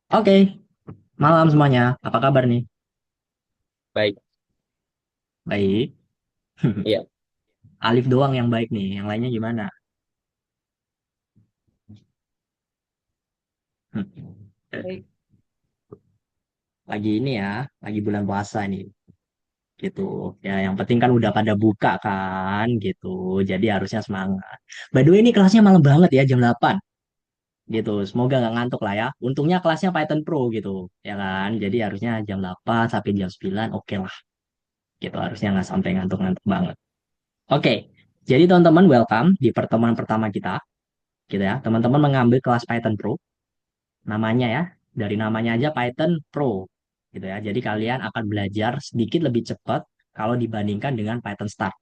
Oke, malam semuanya. Apa kabar nih? Baik, Baik. iya. Alif doang yang baik nih. Yang lainnya gimana? Baik. Lagi ini ya, lagi bulan puasa nih. Gitu. Ya, yang penting kan udah pada buka kan, gitu. Jadi harusnya semangat. By the way, ini kelasnya malam banget ya, jam 8. Gitu. Semoga nggak ngantuk lah ya. Untungnya kelasnya Python Pro gitu. Ya kan? Jadi harusnya jam 8 sampai jam 9 oke lah. Gitu. Harusnya nggak sampai ngantuk-ngantuk banget. Oke. Jadi teman-teman welcome di pertemuan pertama kita. Gitu ya. Teman-teman mengambil kelas Python Pro. Namanya ya, dari namanya aja Python Pro gitu ya. Jadi kalian akan belajar sedikit lebih cepat kalau dibandingkan dengan Python Start.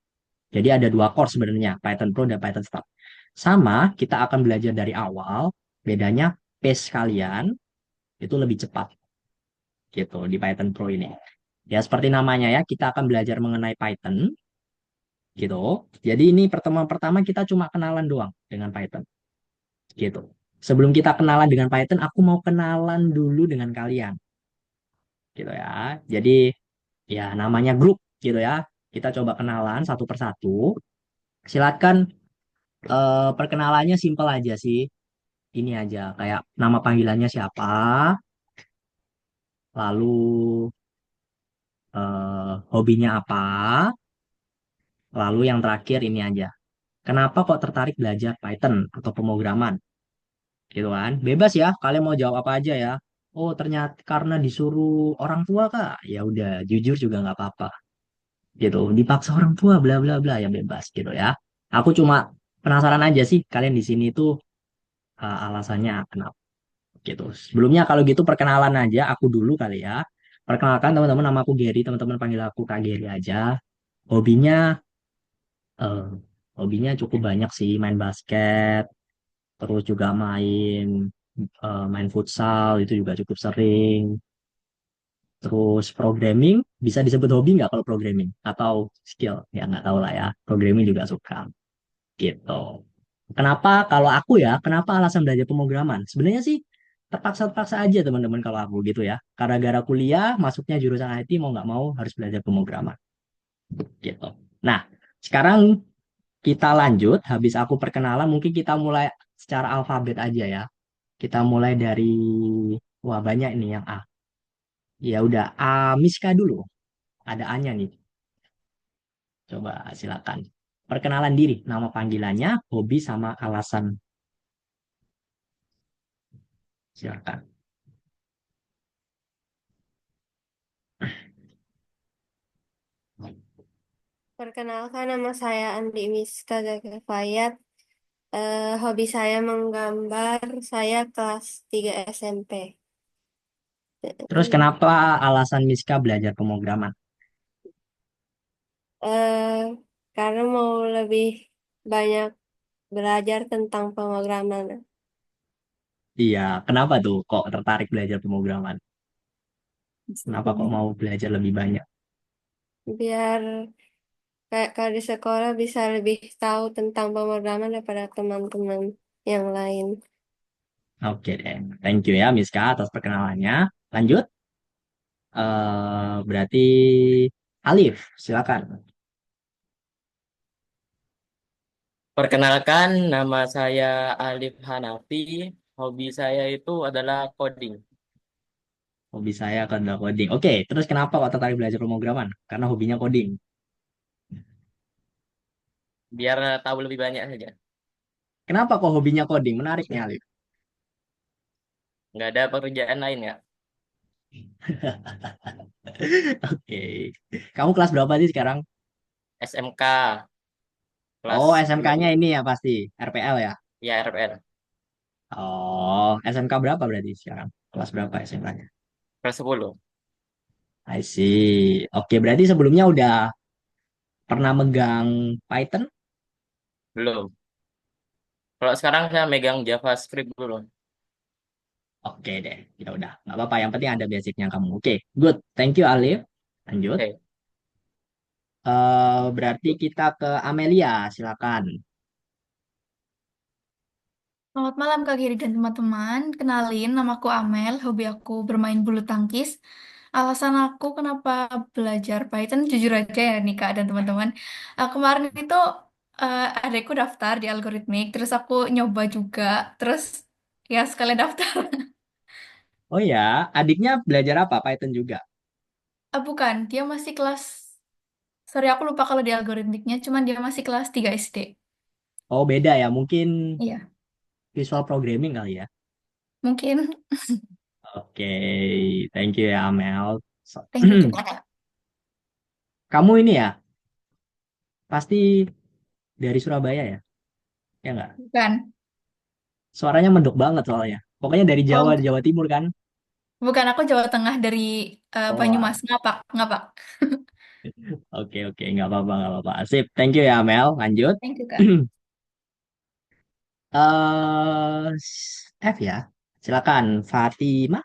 Jadi ada dua course sebenarnya, Python Pro dan Python Start. Sama, kita akan belajar dari awal, bedanya pace kalian itu lebih cepat gitu di Python Pro ini. Ya seperti namanya ya, kita akan belajar mengenai Python gitu. Jadi ini pertemuan pertama kita cuma kenalan doang dengan Python gitu. Sebelum kita kenalan dengan Python, aku mau kenalan dulu dengan kalian gitu ya. Jadi ya namanya grup gitu ya. Kita coba kenalan satu persatu. Silakan perkenalannya simpel aja sih. Ini aja kayak nama panggilannya siapa, lalu hobinya apa, lalu yang terakhir ini aja. Kenapa kok tertarik belajar Python atau pemrograman? Gitu kan. Bebas ya, kalian mau jawab apa aja ya. Oh, ternyata karena disuruh orang tua Kak. Ya udah, jujur juga nggak apa-apa. Gitu. Dipaksa orang tua bla bla bla ya bebas gitu ya. Aku cuma penasaran aja sih kalian di sini tuh alasannya kenapa gitu. Sebelumnya kalau gitu perkenalan aja aku dulu kali ya. Perkenalkan teman-teman nama aku Gary, teman-teman panggil aku Kak Gary aja. Hobinya eh, hobinya cukup banyak sih main basket, terus juga main futsal itu juga cukup sering. Terus programming bisa disebut hobi nggak kalau programming atau skill? Ya nggak tahu lah ya. Programming juga suka. Gitu. Kenapa kalau aku ya, kenapa alasan belajar pemrograman? Sebenarnya sih terpaksa-terpaksa aja teman-teman kalau aku gitu ya. Karena gara kuliah, masuknya jurusan IT mau nggak mau harus belajar pemrograman gitu. Nah, sekarang kita lanjut, habis aku perkenalan mungkin kita mulai secara alfabet aja ya. Kita mulai dari, wah banyak nih yang A. Ya udah, Miska dulu. Ada A-nya nih. Coba silakan. Perkenalan diri, nama panggilannya, hobi sama alasan. Silakan. Perkenalkan, nama saya Andi Miska Zakifayat. Hobi saya menggambar. Saya kelas 3 SMP. Terus kenapa alasan Miska belajar pemrograman? Eh, karena mau lebih banyak belajar tentang pemrograman. Iya, kenapa tuh kok tertarik belajar pemrograman? Kenapa kok mau belajar lebih banyak? Biar kayak kalau di sekolah bisa lebih tahu tentang pemrograman daripada teman-teman yang lain. Oke deh, thank you ya Miska atas perkenalannya. Lanjut, berarti Alif, silakan. Perkenalkan, nama saya Alif Hanafi. Hobi saya itu adalah coding. Hobi saya adalah coding. Oke, terus kenapa kok tertarik belajar pemrograman? Karena hobinya coding. Biar tahu lebih banyak saja. Kenapa kok hobinya coding? Menarik nih Alif. Nggak ada pekerjaan lain ya. Oke, kamu kelas berapa sih sekarang? SMK Oh, kelas SMK-nya 10. ini ya pasti, RPL ya? Ya, RPL. Oh, SMK berapa berarti sekarang? Kelas berapa SMK-nya? Kelas 10. I see. Oke, berarti sebelumnya udah pernah megang Python? Belum. Kalau sekarang saya megang JavaScript dulu. Oke deh, ya udah. Nggak apa-apa, yang penting ada basicnya kamu. Oke, good. Thank you, Alif. Lanjut. Oke. Berarti kita ke Amelia, silakan. Selamat malam Kak Giri dan teman-teman. Kenalin, namaku Amel, hobi aku bermain bulu tangkis. Alasan aku kenapa belajar Python, jujur aja ya nih Kak dan teman-teman. Kemarin itu adekku daftar di algoritmik, terus aku nyoba juga, terus ya sekalian daftar. Oh ya, adiknya belajar apa? Python juga. Bukan, dia masih kelas, sorry aku lupa kalau di algoritmiknya, cuman dia masih kelas 3 SD. Oh beda ya, mungkin Iya, visual programming kali ya. mungkin. Oke, thank you ya Amel. Thank you juga Kak. Kamu ini ya, pasti dari Surabaya ya? Ya nggak? Bukan. Suaranya menduk banget soalnya. Pokoknya dari Jawa, Oh, Jawa Timur kan? bukan, aku Jawa Tengah dari Oh, Banyumas. Ngapak, ngapak. oke, nggak apa-apa, nggak apa-apa. Sip, thank you ya Amel. Lanjut. Thank you, Kak. F ya. Silakan, Fatima.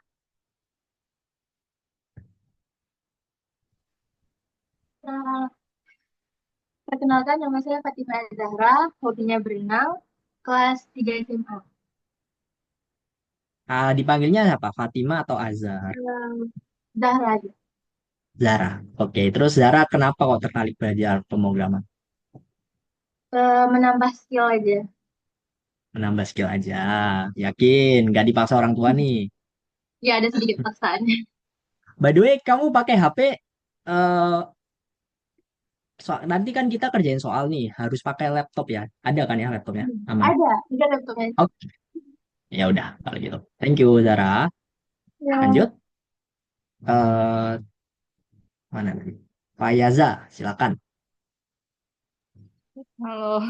Nah, perkenalkan nama saya Fatima Zahra, hobinya berenang, kelas 3 SMA. Dipanggilnya apa? Fatima atau Azhar? Eh, Zahra aja. Zara. Oke, terus Zara kenapa kok tertarik belajar pemrograman? Menambah skill aja. Menambah skill aja. Yakin, nggak dipaksa orang tua nih. Ya ada sedikit paksaan. By the way, kamu pakai HP, nanti kan kita kerjain soal nih, harus pakai laptop ya. Ada kan ya laptopnya? Aman. Ada laptopnya. Oke, ya udah kalau gitu. Thank you Zara. Ya, Lanjut. eh Mana tadi? Fayaza, silakan. Halo,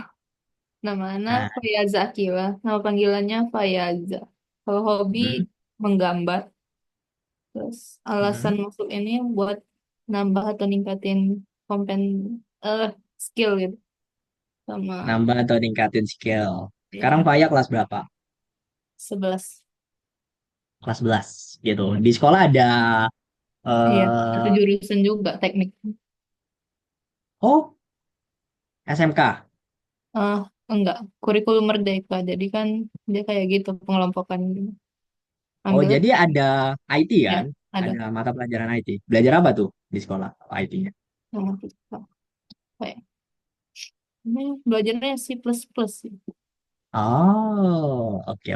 nama Ana Nah, Fayaza Akila. Nama panggilannya Fayaza. Kalau hobi hmm, menggambar. Terus alasan hmm. masuk ini buat nambah atau ningkatin kompen eh skill gitu sama Nambah atau ningkatin skill. Sekarang ya Faya kelas berapa? 11. Kelas 11 gitu. Di sekolah ada Iya, satu eh jurusan juga teknik. oh, SMK. Ah, enggak, kurikulum merdeka. Jadi kan dia kayak gitu pengelompokan gitu. Oh, Ambil jadi ada IT kan? ya ada Ada mata pelajaran IT. Belajar apa tuh di sekolah IT-nya? sama kita. Kayak ini belajarnya C++ sih. Oh, oke.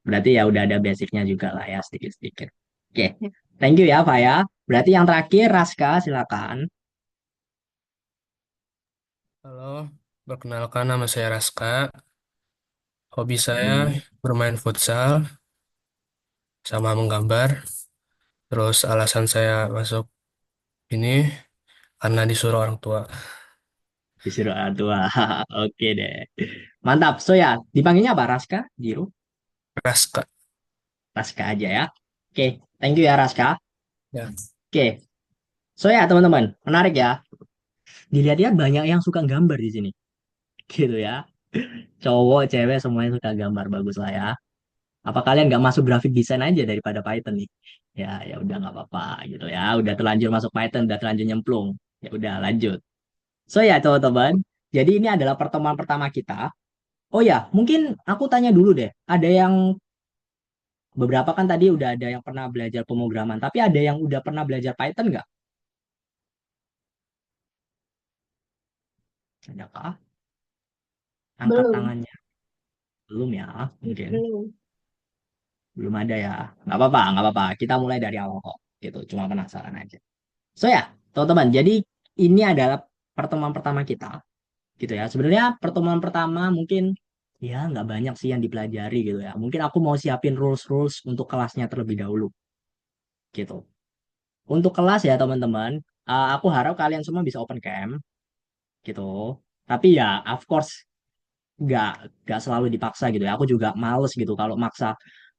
Berarti ya udah ada basicnya juga lah ya sedikit-sedikit. Oke, Ya. thank you ya, Pak ya. Berarti yang terakhir, Raska, silakan. Halo, perkenalkan nama saya Raska. Hobi saya Hmm, bermain futsal sama menggambar. Terus alasan saya masuk ini karena disuruh orang tua. disuruh orang tua. Oke deh. Mantap. So ya, dipanggilnya apa? Raska? Jiru? Raska. Raska aja ya. Oke, thank you ya, Raska. Ya. Oke, so ya teman-teman, menarik ya. Dilihat-lihat banyak yang suka gambar di sini. Gitu ya. Cowok, cewek, semuanya suka gambar. Bagus lah ya. Apa kalian nggak masuk graphic design aja daripada Python nih? Ya udah nggak apa-apa gitu ya. Udah terlanjur masuk Python, udah terlanjur nyemplung. Ya udah lanjut. So ya teman-teman, jadi ini adalah pertemuan pertama kita. Oh ya, mungkin aku tanya dulu deh. Ada yang beberapa kan tadi udah ada yang pernah belajar pemrograman, tapi ada yang udah pernah belajar Python nggak? Adakah? Angkat belum. tangannya. Belum ya, mungkin. Belum. Belum ada ya. Nggak apa-apa. Kita mulai dari awal kok. Gitu, cuma penasaran aja. So ya, teman-teman, jadi ini adalah pertemuan pertama kita, gitu ya. Sebenarnya pertemuan pertama mungkin ya nggak banyak sih yang dipelajari gitu ya. Mungkin aku mau siapin rules-rules untuk kelasnya terlebih dahulu, gitu. Untuk kelas ya teman-teman, aku harap kalian semua bisa open cam, gitu. Tapi ya, of course, nggak nggak selalu dipaksa gitu ya. Aku juga males gitu kalau maksa.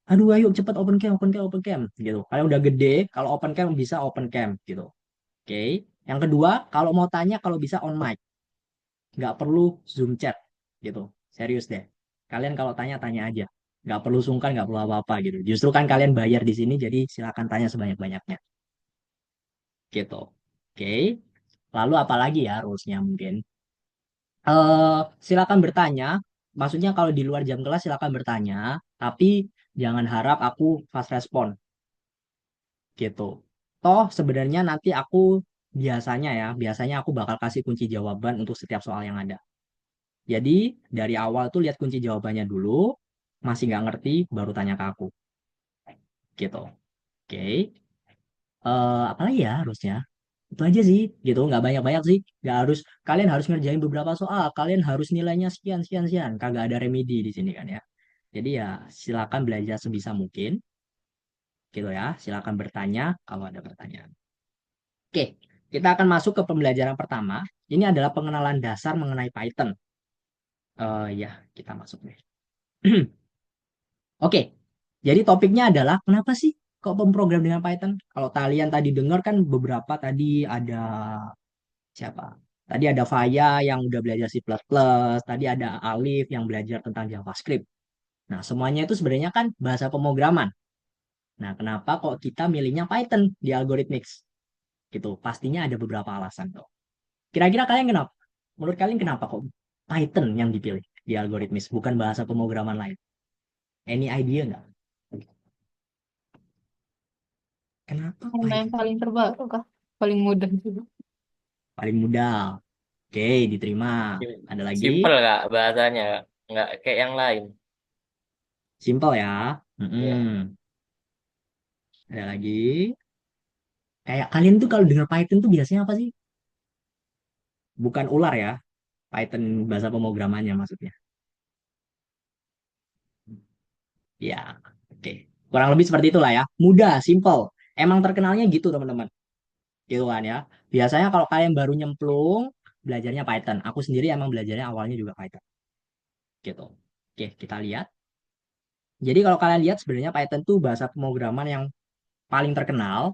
Aduh, ayo cepet open cam, gitu. Kalian udah gede, kalau open cam bisa open cam, gitu. Oke. Yang kedua, kalau mau tanya kalau bisa on mic, nggak perlu Zoom chat, gitu. Serius deh. Kalian kalau tanya tanya aja, nggak perlu sungkan, nggak perlu apa-apa gitu. Justru kan kalian bayar di sini, jadi silakan tanya sebanyak-banyaknya, gitu. Oke. Lalu apalagi ya rulesnya mungkin? Silakan bertanya maksudnya kalau di luar jam kelas silakan bertanya, tapi jangan harap aku fast respon gitu. Toh sebenarnya nanti aku biasanya aku bakal kasih kunci jawaban untuk setiap soal yang ada. Jadi dari awal tuh lihat kunci jawabannya dulu, masih nggak ngerti baru tanya ke aku gitu. Oke. Apalagi ya harusnya itu aja sih gitu, nggak banyak-banyak sih, nggak harus kalian harus ngerjain beberapa soal, kalian harus nilainya sekian sekian sekian, kagak ada remedi di sini kan ya. Jadi ya silakan belajar sebisa mungkin gitu ya, silakan bertanya kalau ada pertanyaan. Oke, kita akan masuk ke pembelajaran pertama. Ini adalah pengenalan dasar mengenai Python. Ya, kita masuk deh. Oke, jadi topiknya adalah kenapa sih kok pemrogram dengan Python? Kalau kalian tadi dengar kan beberapa tadi ada siapa? Tadi ada Faya yang udah belajar C++, tadi ada Alif yang belajar tentang JavaScript. Nah, semuanya itu sebenarnya kan bahasa pemrograman. Nah, kenapa kok kita milihnya Python di Algorithmics? Gitu. Pastinya ada beberapa alasan tuh. Kira-kira kalian kenapa? Menurut kalian kenapa kok Python yang dipilih di Algorithmics, bukan bahasa pemrograman lain? Any idea nggak? Kenapa Karena yang Python? paling terbaru kah? Paling mudah juga. Paling mudah. Oke, diterima. Ada lagi? Simple nggak bahasanya? Nggak kayak yang lain. Simple ya. Ya. Mm-mm. Ada lagi? Kayak kalian tuh kalau dengar Python tuh biasanya apa sih? Bukan ular ya. Python bahasa pemrogramannya maksudnya. Ya, oke. Kurang lebih seperti itulah ya. Mudah, simple. Emang terkenalnya gitu teman-teman. Gitu kan ya. Biasanya kalau kalian baru nyemplung, belajarnya Python. Aku sendiri emang belajarnya awalnya juga Python. Gitu. Oke, kita lihat. Jadi kalau kalian lihat sebenarnya Python tuh bahasa pemrograman yang paling terkenal.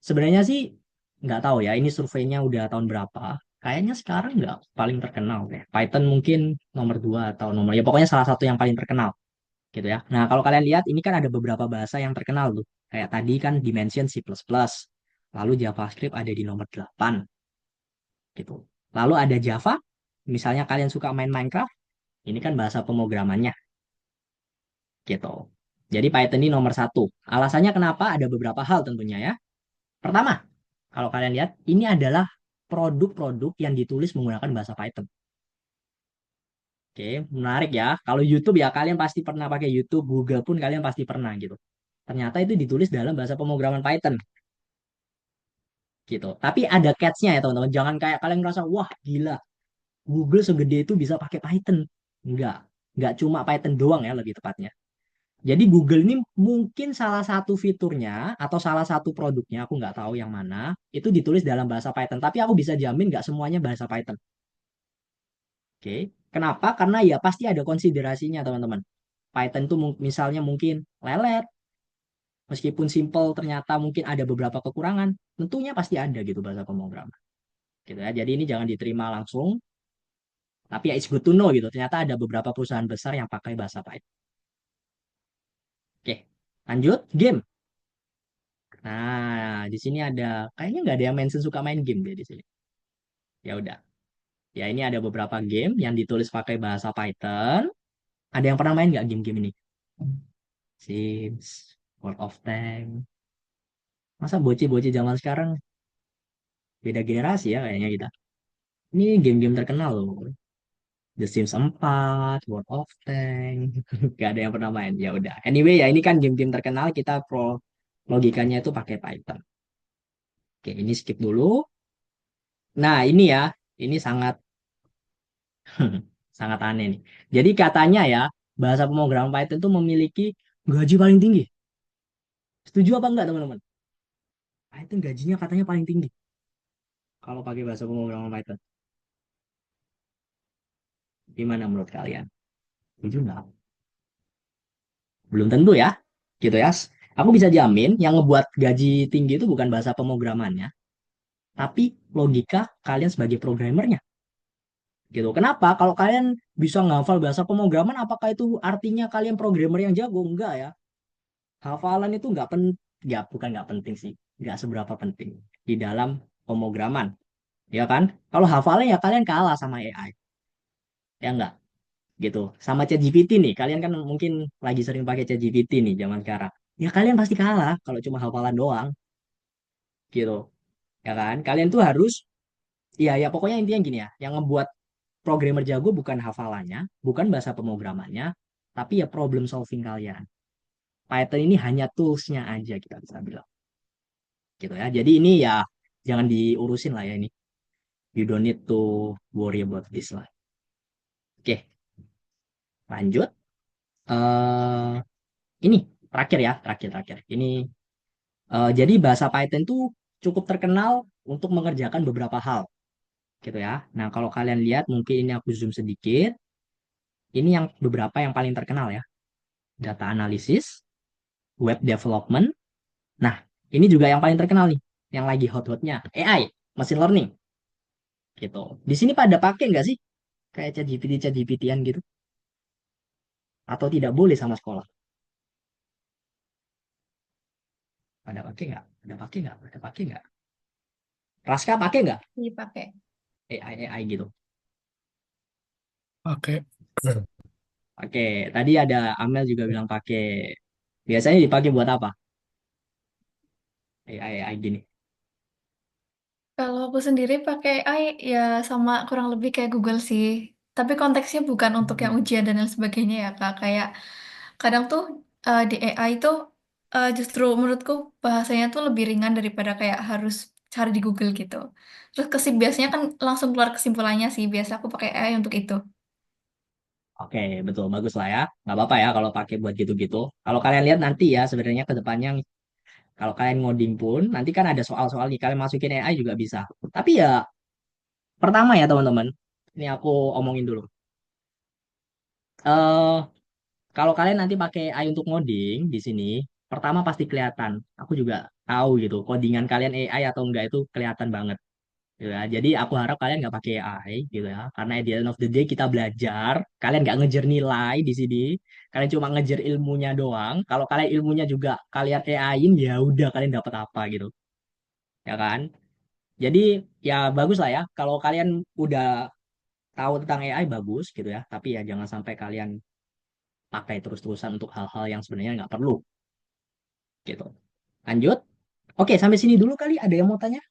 Sebenarnya sih nggak tahu ya, ini surveinya udah tahun berapa. Kayaknya sekarang nggak paling terkenal deh. Python mungkin nomor dua atau nomor ya pokoknya salah satu yang paling terkenal gitu ya. Nah kalau kalian lihat ini kan ada beberapa bahasa yang terkenal tuh. Kayak tadi kan dimension C++, lalu JavaScript ada di nomor 8 gitu. Lalu ada Java, misalnya kalian suka main Minecraft, ini kan bahasa pemrogramannya gitu. Jadi Python ini nomor satu. Alasannya kenapa? Ada beberapa hal tentunya ya. Pertama, kalau kalian lihat, ini adalah produk-produk yang ditulis menggunakan bahasa Python. Oke, menarik ya. Kalau YouTube ya kalian pasti pernah pakai YouTube, Google pun kalian pasti pernah gitu. Ternyata itu ditulis dalam bahasa pemrograman Python gitu. Tapi ada catch-nya ya teman-teman. Jangan kayak kalian ngerasa, wah gila, Google segede itu bisa pakai Python. Enggak, enggak cuma Python doang ya lebih tepatnya. Jadi Google ini mungkin salah satu fiturnya atau salah satu produknya, aku nggak tahu yang mana, itu ditulis dalam bahasa Python. Tapi aku bisa jamin nggak semuanya bahasa Python. Oke, kenapa? Karena ya pasti ada konsiderasinya teman-teman. Python tuh misalnya mungkin lelet, meskipun simple ternyata mungkin ada beberapa kekurangan, tentunya pasti ada gitu bahasa pemrograman. Gitu ya. Jadi ini jangan diterima langsung, tapi ya it's good to know gitu. Ternyata ada beberapa perusahaan besar yang pakai bahasa Python. Oke, lanjut game. Nah, di sini ada kayaknya nggak ada yang mention suka main game deh di sini. Ya udah. Ya ini ada beberapa game yang ditulis pakai bahasa Python. Ada yang pernah main nggak game-game ini? Sims, World of Tanks. Masa bocil-bocil zaman sekarang beda generasi ya kayaknya kita. Ini game-game terkenal loh. The Sims 4, World of Tanks. Gak ada yang pernah main. Ya udah. Anyway ya ini kan game-game terkenal kita pro logikanya itu pakai Python. Oke, ini skip dulu. Nah, ini ya, ini sangat sangat aneh nih. Jadi katanya ya, bahasa pemrograman Python itu memiliki gaji paling tinggi. Setuju apa enggak, teman-teman? Python gajinya katanya paling tinggi kalau pakai bahasa pemrograman Python. Gimana menurut kalian? Setuju nggak? Belum tentu ya, gitu ya. Aku bisa jamin yang ngebuat gaji tinggi itu bukan bahasa pemrogramannya, tapi logika kalian sebagai programmernya. Gitu. Kenapa? Kalau kalian bisa ngafal bahasa pemrograman, apakah itu artinya kalian programmer yang jago? Enggak ya. Hafalan itu bukan nggak penting sih, nggak seberapa penting di dalam pemrograman, ya kan? Kalau hafalan ya kalian kalah sama AI, ya enggak? gitu. Sama ChatGPT nih, kalian kan mungkin lagi sering pakai ChatGPT nih zaman sekarang. Ya kalian pasti kalah kalau cuma hafalan doang, gitu. Ya kan? Kalian tuh harus, ya ya pokoknya intinya gini ya, yang ngebuat programmer jago bukan hafalannya, bukan bahasa pemrogramannya, tapi ya problem solving kalian. Python ini hanya toolsnya aja kita bisa bilang, gitu ya. Jadi ini ya jangan diurusin lah ya ini. You don't need to worry about this lah. Oke, lanjut. eh ini terakhir ya, terakhir. Ini jadi bahasa Python tuh cukup terkenal untuk mengerjakan beberapa hal, gitu ya. Nah, kalau kalian lihat, mungkin ini aku zoom sedikit. Ini yang beberapa yang paling terkenal ya. Data analysis, web development. Nah, ini juga yang paling terkenal nih, yang lagi hot-hotnya, AI, machine learning, gitu. Di sini pada pakai nggak sih kayak ChatGPT-an gitu? Atau tidak boleh sama sekolah? Pada pakai nggak? Pada pakai nggak? Pada pakai nggak? Raska pakai nggak Dipakai. AI gitu? Oke. Oke, tadi ada Amel juga bilang pakai. Biasanya dipakai buat apa? AI gini. Kalau aku sendiri pakai AI ya sama kurang lebih kayak Google sih. Tapi konteksnya bukan untuk yang Hmm. ujian dan lain sebagainya ya Kak. Kayak kadang tuh di AI tuh justru menurutku bahasanya tuh lebih ringan daripada kayak harus cari di Google gitu. Terus biasanya kan langsung keluar kesimpulannya sih. Biasa aku pakai AI untuk itu. Oke, betul, bagus lah ya. Nggak apa-apa ya kalau pakai buat gitu-gitu. Kalau kalian lihat nanti ya sebenarnya ke depannya, kalau kalian ngoding pun, nanti kan ada soal-soal nih, kalian masukin AI juga bisa. Tapi ya, pertama ya teman-teman, ini aku omongin dulu. eh Kalau kalian nanti pakai AI untuk ngoding di sini, pertama pasti kelihatan. Aku juga tahu gitu, codingan kalian AI atau enggak itu kelihatan banget. Gitu ya. Jadi aku harap kalian nggak pakai AI gitu ya. Karena at the end of the day kita belajar, kalian nggak ngejar nilai di sini. Kalian cuma ngejar ilmunya doang. Kalau kalian ilmunya juga kalian AI-in, ya udah kalian dapat apa gitu. Ya kan? Jadi ya bagus lah ya. Kalau kalian udah tahu tentang AI bagus gitu ya. Tapi ya jangan sampai kalian pakai terus-terusan untuk hal-hal yang sebenarnya nggak perlu gitu. Lanjut. Oke, sampai sini dulu kali. Ada yang mau tanya?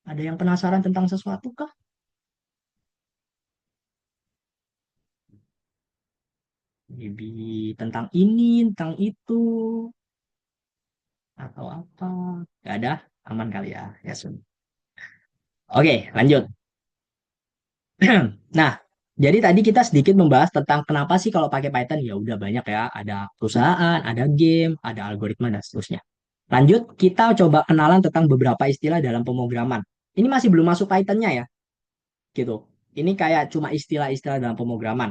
Ada yang penasaran tentang sesuatu kah? Maybe tentang ini, tentang itu, atau apa? Gak ada? Aman kali ya. Ya, Sun. Oke, lanjut. Nah, jadi tadi kita sedikit membahas tentang kenapa sih kalau pakai Python ya udah banyak ya, ada perusahaan, ada game, ada algoritma dan seterusnya. Lanjut, kita coba kenalan tentang beberapa istilah dalam pemrograman. Ini masih belum masuk Python-nya ya, gitu. Ini kayak cuma istilah-istilah dalam pemrograman.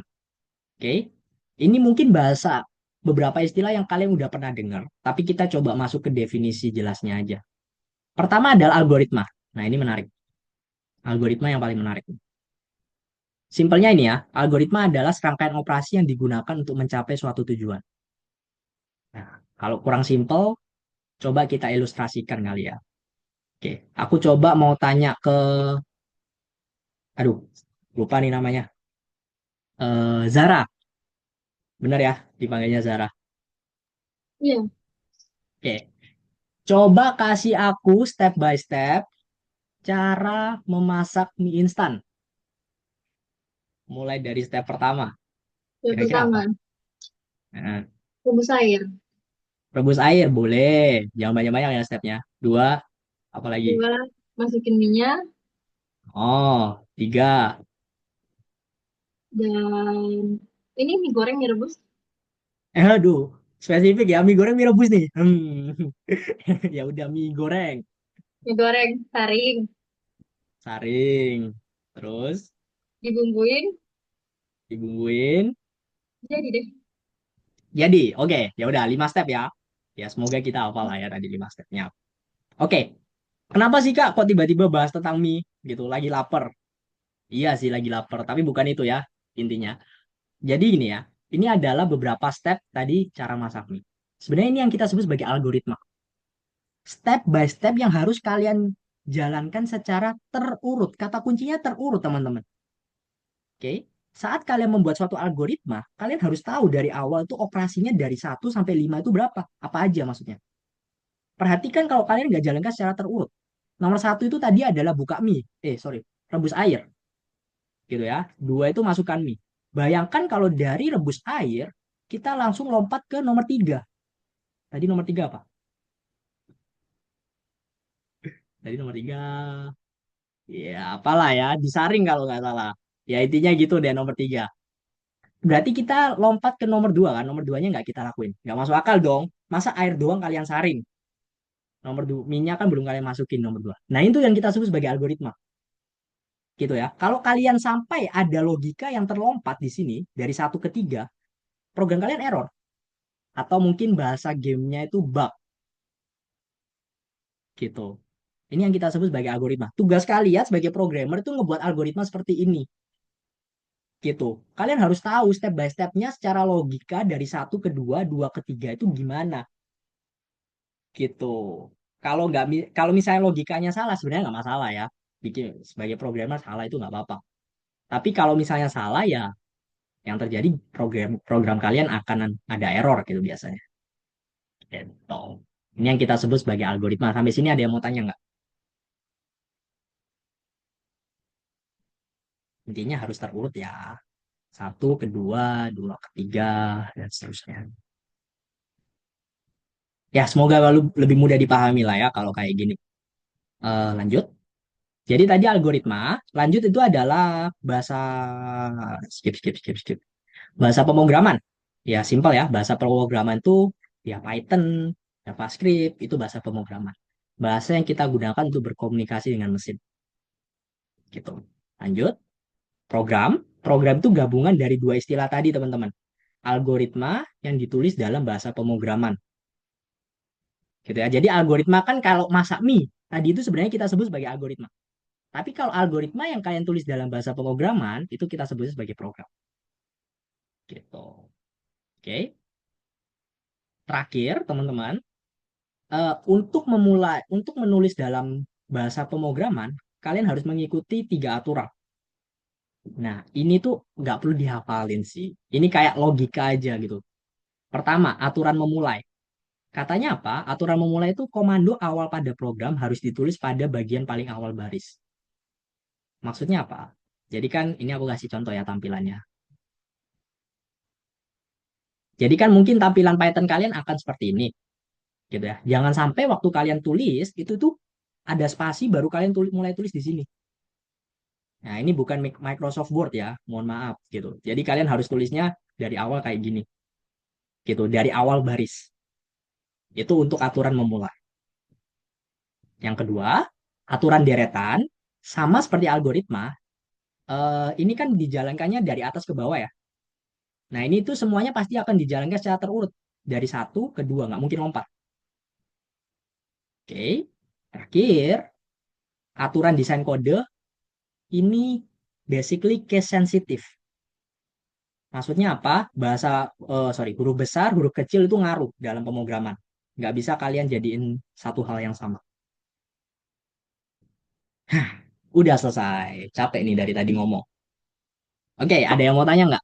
Oke. Ini mungkin bahasa beberapa istilah yang kalian udah pernah dengar, tapi kita coba masuk ke definisi jelasnya aja. Pertama adalah algoritma. Nah, ini menarik. Algoritma yang paling menarik. Simpelnya ini ya, algoritma adalah serangkaian operasi yang digunakan untuk mencapai suatu tujuan. Nah, kalau kurang simpel, coba kita ilustrasikan kali ya. Oke, aku coba mau tanya ke, aduh, lupa nih namanya. Zara, benar ya dipanggilnya Zara. Iya. Oke, coba kasih aku step by step cara memasak mie instan. Mulai dari step pertama. Yang Kira-kira pertama, apa? Nah, rebus air. rebus air boleh. Jangan banyak-banyak ya stepnya. Dua, apa lagi? Dua, masukin minyak. Oh, tiga. Dan ini mie goreng direbus. Aduh, spesifik ya. Mie goreng, mie rebus nih. Ya udah mie goreng. Mie goreng, saring, Saring. Terus dibumbuin. dibumbuin. Jadi deh. Jadi, oke. Ya udah 5 step ya. Ya semoga kita hafal lah ya tadi 5 stepnya. Oke. Kenapa sih Kak kok tiba-tiba bahas tentang mie gitu? Lagi lapar. Iya sih lagi lapar, tapi bukan itu ya intinya. Jadi ini ya, ini adalah beberapa step tadi cara masak mie. Sebenarnya ini yang kita sebut sebagai algoritma. Step by step yang harus kalian jalankan secara terurut. Kata kuncinya terurut, teman-teman. Oke? Saat kalian membuat suatu algoritma, kalian harus tahu dari awal tuh operasinya dari 1 sampai 5 itu berapa. Apa aja maksudnya. Perhatikan kalau kalian nggak jalankan secara terurut. Nomor satu itu tadi adalah buka mie. Sorry, rebus air. Gitu ya. Dua itu masukkan mie. Bayangkan kalau dari rebus air, kita langsung lompat ke nomor tiga. Tadi nomor tiga apa? Tadi nomor tiga. Ya, apalah ya. Disaring kalau nggak salah. Ya, intinya gitu deh nomor tiga. Berarti kita lompat ke nomor dua kan? Nomor duanya nggak kita lakuin. Nggak masuk akal dong. Masa air doang kalian saring? Nomor dua, minyak kan belum kalian masukin nomor dua. Nah, itu yang kita sebut sebagai algoritma. Gitu ya. Kalau kalian sampai ada logika yang terlompat di sini, dari 1 ke 3, program kalian error. Atau mungkin bahasa gamenya itu bug. Gitu. Ini yang kita sebut sebagai algoritma. Tugas kalian sebagai programmer itu ngebuat algoritma seperti ini. Gitu. Kalian harus tahu step by stepnya secara logika dari 1 ke 2, 2 ke 3 itu gimana. Gitu. Kalau misalnya logikanya salah sebenarnya nggak masalah ya. Bikin sebagai programmer salah itu nggak apa-apa. Tapi kalau misalnya salah ya yang terjadi program kalian akan ada error gitu biasanya. Gitu. Ini yang kita sebut sebagai algoritma. Sampai sini ada yang mau tanya nggak? Intinya harus terurut ya. 1 ke 2, 2 ke 3, dan seterusnya. Ya, semoga lebih mudah dipahami lah ya kalau kayak gini. Lanjut. Jadi tadi algoritma, lanjut itu adalah bahasa skip skip skip skip. Bahasa pemrograman. Ya, simpel ya. Bahasa pemrograman itu ya Python, JavaScript itu bahasa pemrograman. Bahasa yang kita gunakan untuk berkomunikasi dengan mesin. Gitu. Lanjut. Program. Program itu gabungan dari dua istilah tadi, teman-teman. Algoritma yang ditulis dalam bahasa pemrograman. Gitu ya. Jadi algoritma kan kalau masak mie, tadi itu sebenarnya kita sebut sebagai algoritma. Tapi kalau algoritma yang kalian tulis dalam bahasa pemrograman, itu kita sebut sebagai program. Gitu. Oke. Terakhir, teman-teman, untuk menulis dalam bahasa pemrograman, kalian harus mengikuti 3 aturan. Nah, ini tuh nggak perlu dihafalin sih. Ini kayak logika aja gitu. Pertama, aturan memulai. Katanya apa? Aturan memulai itu komando awal pada program harus ditulis pada bagian paling awal baris. Maksudnya apa? Jadi kan ini aku kasih contoh ya tampilannya. Jadi kan mungkin tampilan Python kalian akan seperti ini, gitu ya. Jangan sampai waktu kalian tulis itu tuh ada spasi baru kalian mulai tulis di sini. Nah, ini bukan Microsoft Word ya, mohon maaf gitu. Jadi kalian harus tulisnya dari awal kayak gini. Gitu, dari awal baris. Itu untuk aturan memulai. Yang kedua, aturan deretan sama seperti algoritma, ini kan dijalankannya dari atas ke bawah ya. Nah, ini tuh semuanya pasti akan dijalankan secara terurut. Dari 1 ke 2, nggak mungkin lompat. Oke, terakhir, aturan desain kode ini basically case sensitive. Maksudnya apa? Huruf besar, huruf kecil itu ngaruh dalam pemrograman. Nggak bisa kalian jadiin satu hal yang sama. Udah selesai. Capek nih dari tadi ngomong. Oke, ada yang mau tanya nggak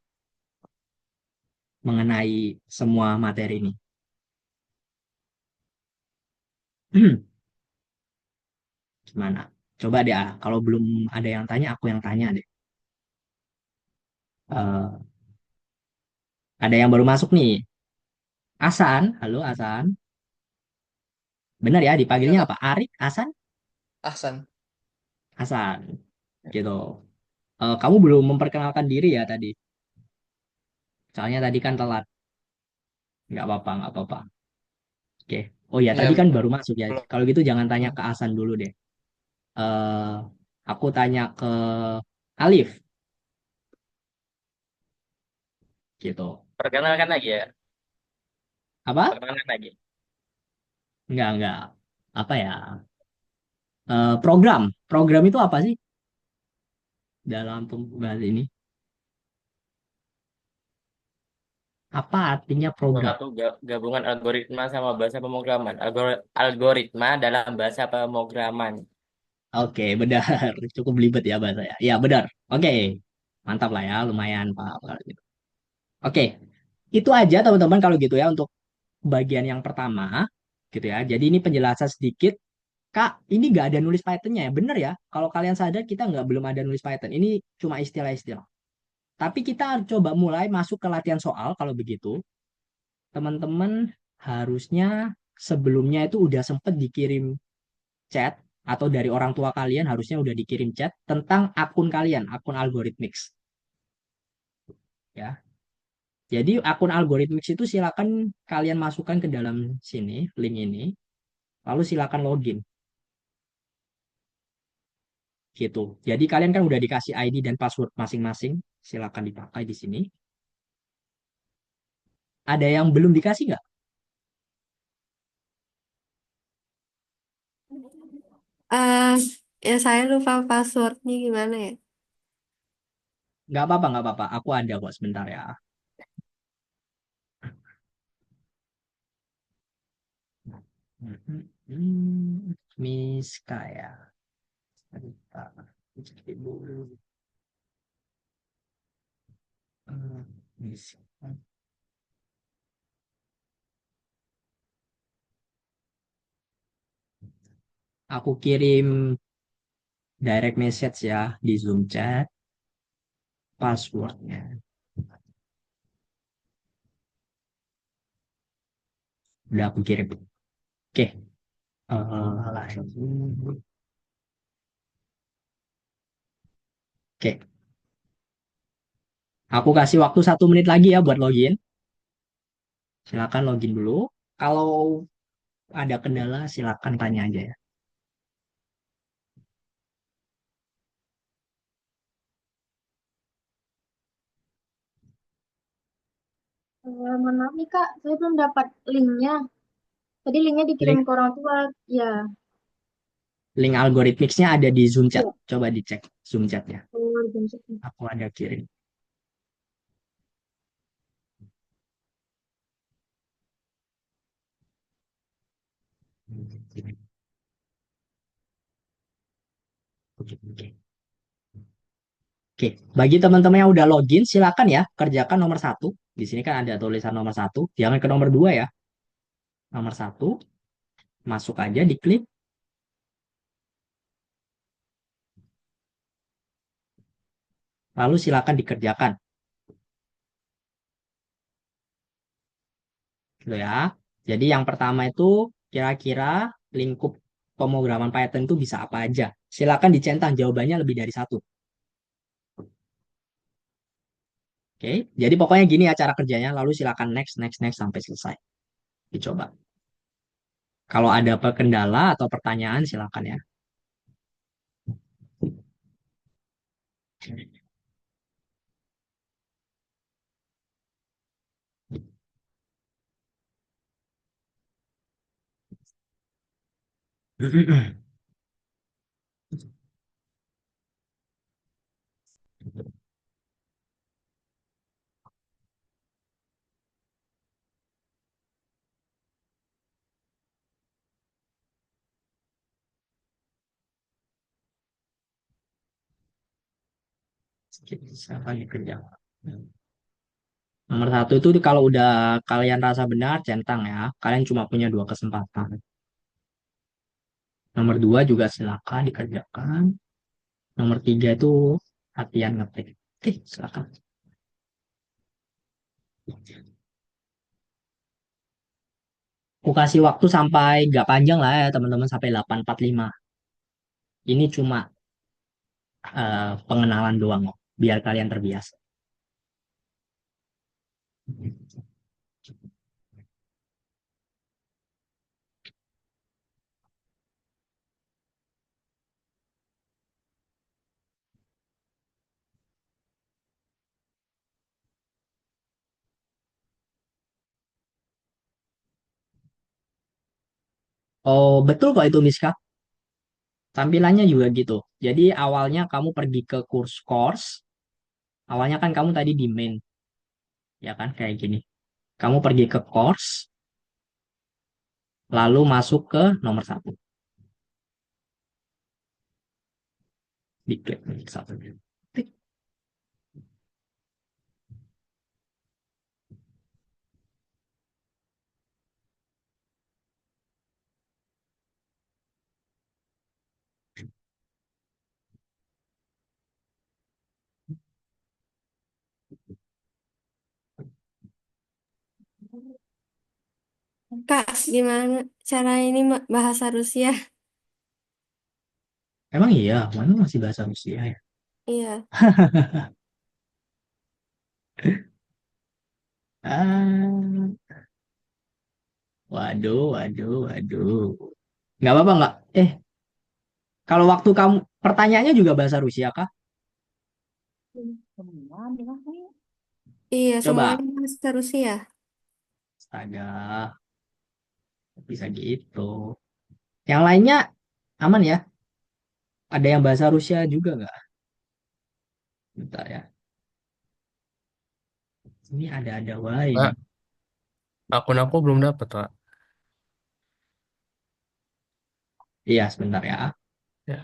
mengenai semua materi ini? Gimana? Coba deh, kalau belum ada yang tanya, aku yang tanya deh. Eh, ada yang baru masuk nih. Asan, halo Asan. Benar ya, Ya dipanggilnya Kak, apa? Arik, Asan? Ahsan. Hasan, gitu. Kamu belum memperkenalkan diri ya tadi. Soalnya tadi kan telat. Nggak apa-apa, nggak apa-apa. Oke. Oh ya, tadi Ya kan baru masuk ya. belum. Kalau gitu jangan tanya ke Hasan dulu deh. Eh, aku tanya ke Alif, gitu. Perkenalkan lagi ya. Apa? Perkenalkan lagi. Nggak. Apa ya? Program. Program itu apa sih dalam pembahasan ini? Apa artinya program? Suatu gabungan algoritma sama bahasa pemrograman. Algoritma dalam bahasa pemrograman. Oke, benar. Cukup belibet ya bahasa ya. Ya, benar. Oke. Mantap lah ya, lumayan Pak kalau gitu. Oke, itu aja teman-teman kalau gitu ya untuk bagian yang pertama gitu ya. Jadi ini penjelasan sedikit. Kak, ini nggak ada nulis Python-nya ya? Bener ya? Kalau kalian sadar kita nggak belum ada nulis Python. Ini cuma istilah-istilah. Tapi kita coba mulai masuk ke latihan soal kalau begitu. Teman-teman harusnya sebelumnya itu udah sempet dikirim chat atau dari orang tua kalian harusnya udah dikirim chat tentang akun kalian, akun Algorithmics ya. Jadi akun Algorithmics itu silakan kalian masukkan ke dalam sini, link ini, lalu silakan login gitu. Jadi kalian kan udah dikasih ID dan password masing-masing, silakan dipakai di sini. Ada yang belum dikasih nggak? eh ya saya lupa passwordnya gimana ya? Nggak apa-apa, nggak apa-apa. Aku ada kok sebentar ya. Miss Kaya. Sebentar. Dulu. Miss. Aku kirim direct message ya di Zoom chat passwordnya. Udah aku kirim. Oke. Oke. Aku kasih waktu 1 menit lagi ya buat login. Silakan login dulu. Kalau ada kendala silakan tanya aja ya. Mohon maaf nih Kak, saya belum dapat linknya. Tadi linknya dikirim Link, ke orang tua. Ya, link algoritmixnya ada di Zoom chat. ya. Coba dicek Zoom chatnya. Oh, jam segini. Aku ada kirim. Oke, oke. Oke, bagi teman-teman yang udah login, silakan ya kerjakan nomor 1. Di sini kan ada tulisan nomor 1. Jangan ke nomor 2 ya. Nomor 1, masuk aja, diklik. Lalu silakan dikerjakan. Gitu ya. Jadi yang pertama itu kira-kira lingkup pemrograman Python itu bisa apa aja. Silakan dicentang jawabannya lebih dari 1. Oke, jadi pokoknya gini ya cara kerjanya. Lalu silakan next, next, next sampai selesai. Dicoba. Kalau ada kendala atau pertanyaan silakan ya. Silakan dikerjakan. Nomor 1 itu kalau udah kalian rasa benar centang ya. Kalian cuma punya 2 kesempatan. Nomor 2 juga silakan dikerjakan. Nomor 3 itu latihan ngetik. Oke, silakan. Aku kasih waktu sampai gak panjang lah ya teman-teman sampai 8:45. Ini cuma pengenalan doang kok, biar kalian terbiasa. Oh, betul kok itu Miska. Tampilannya juga gitu. Jadi awalnya kamu pergi ke course. Awalnya kan kamu tadi di main, ya kan kayak gini. Kamu pergi ke course, lalu masuk ke nomor 1. Diklik satu. Klik. Kak, gimana cara ini bahasa Rusia? Emang iya, mana masih bahasa Rusia ya? Iya, Ah, waduh, waduh, waduh. Nggak apa-apa nggak? Kalau waktu kamu pertanyaannya juga bahasa Rusia kah? iya semuanya Coba. bahasa Rusia. Astaga, bisa gitu. Yang lainnya aman ya? Ada yang bahasa Rusia juga nggak? Bentar ya. Ini ada wae ini. Kak, akun aku belum dapat, Kak. Iya, sebentar ya. Ya.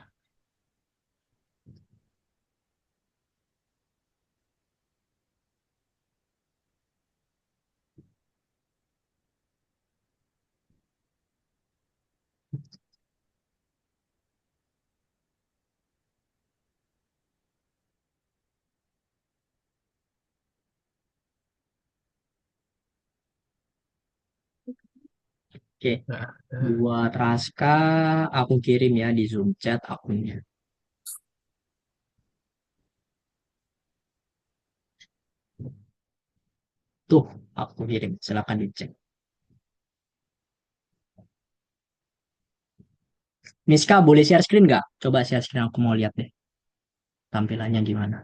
Oke, Nah, buat Raska, aku kirim ya di Zoom chat akunnya. Tuh, aku kirim. Silakan dicek. Miska, boleh share screen nggak? Coba share screen, aku mau lihat deh tampilannya gimana.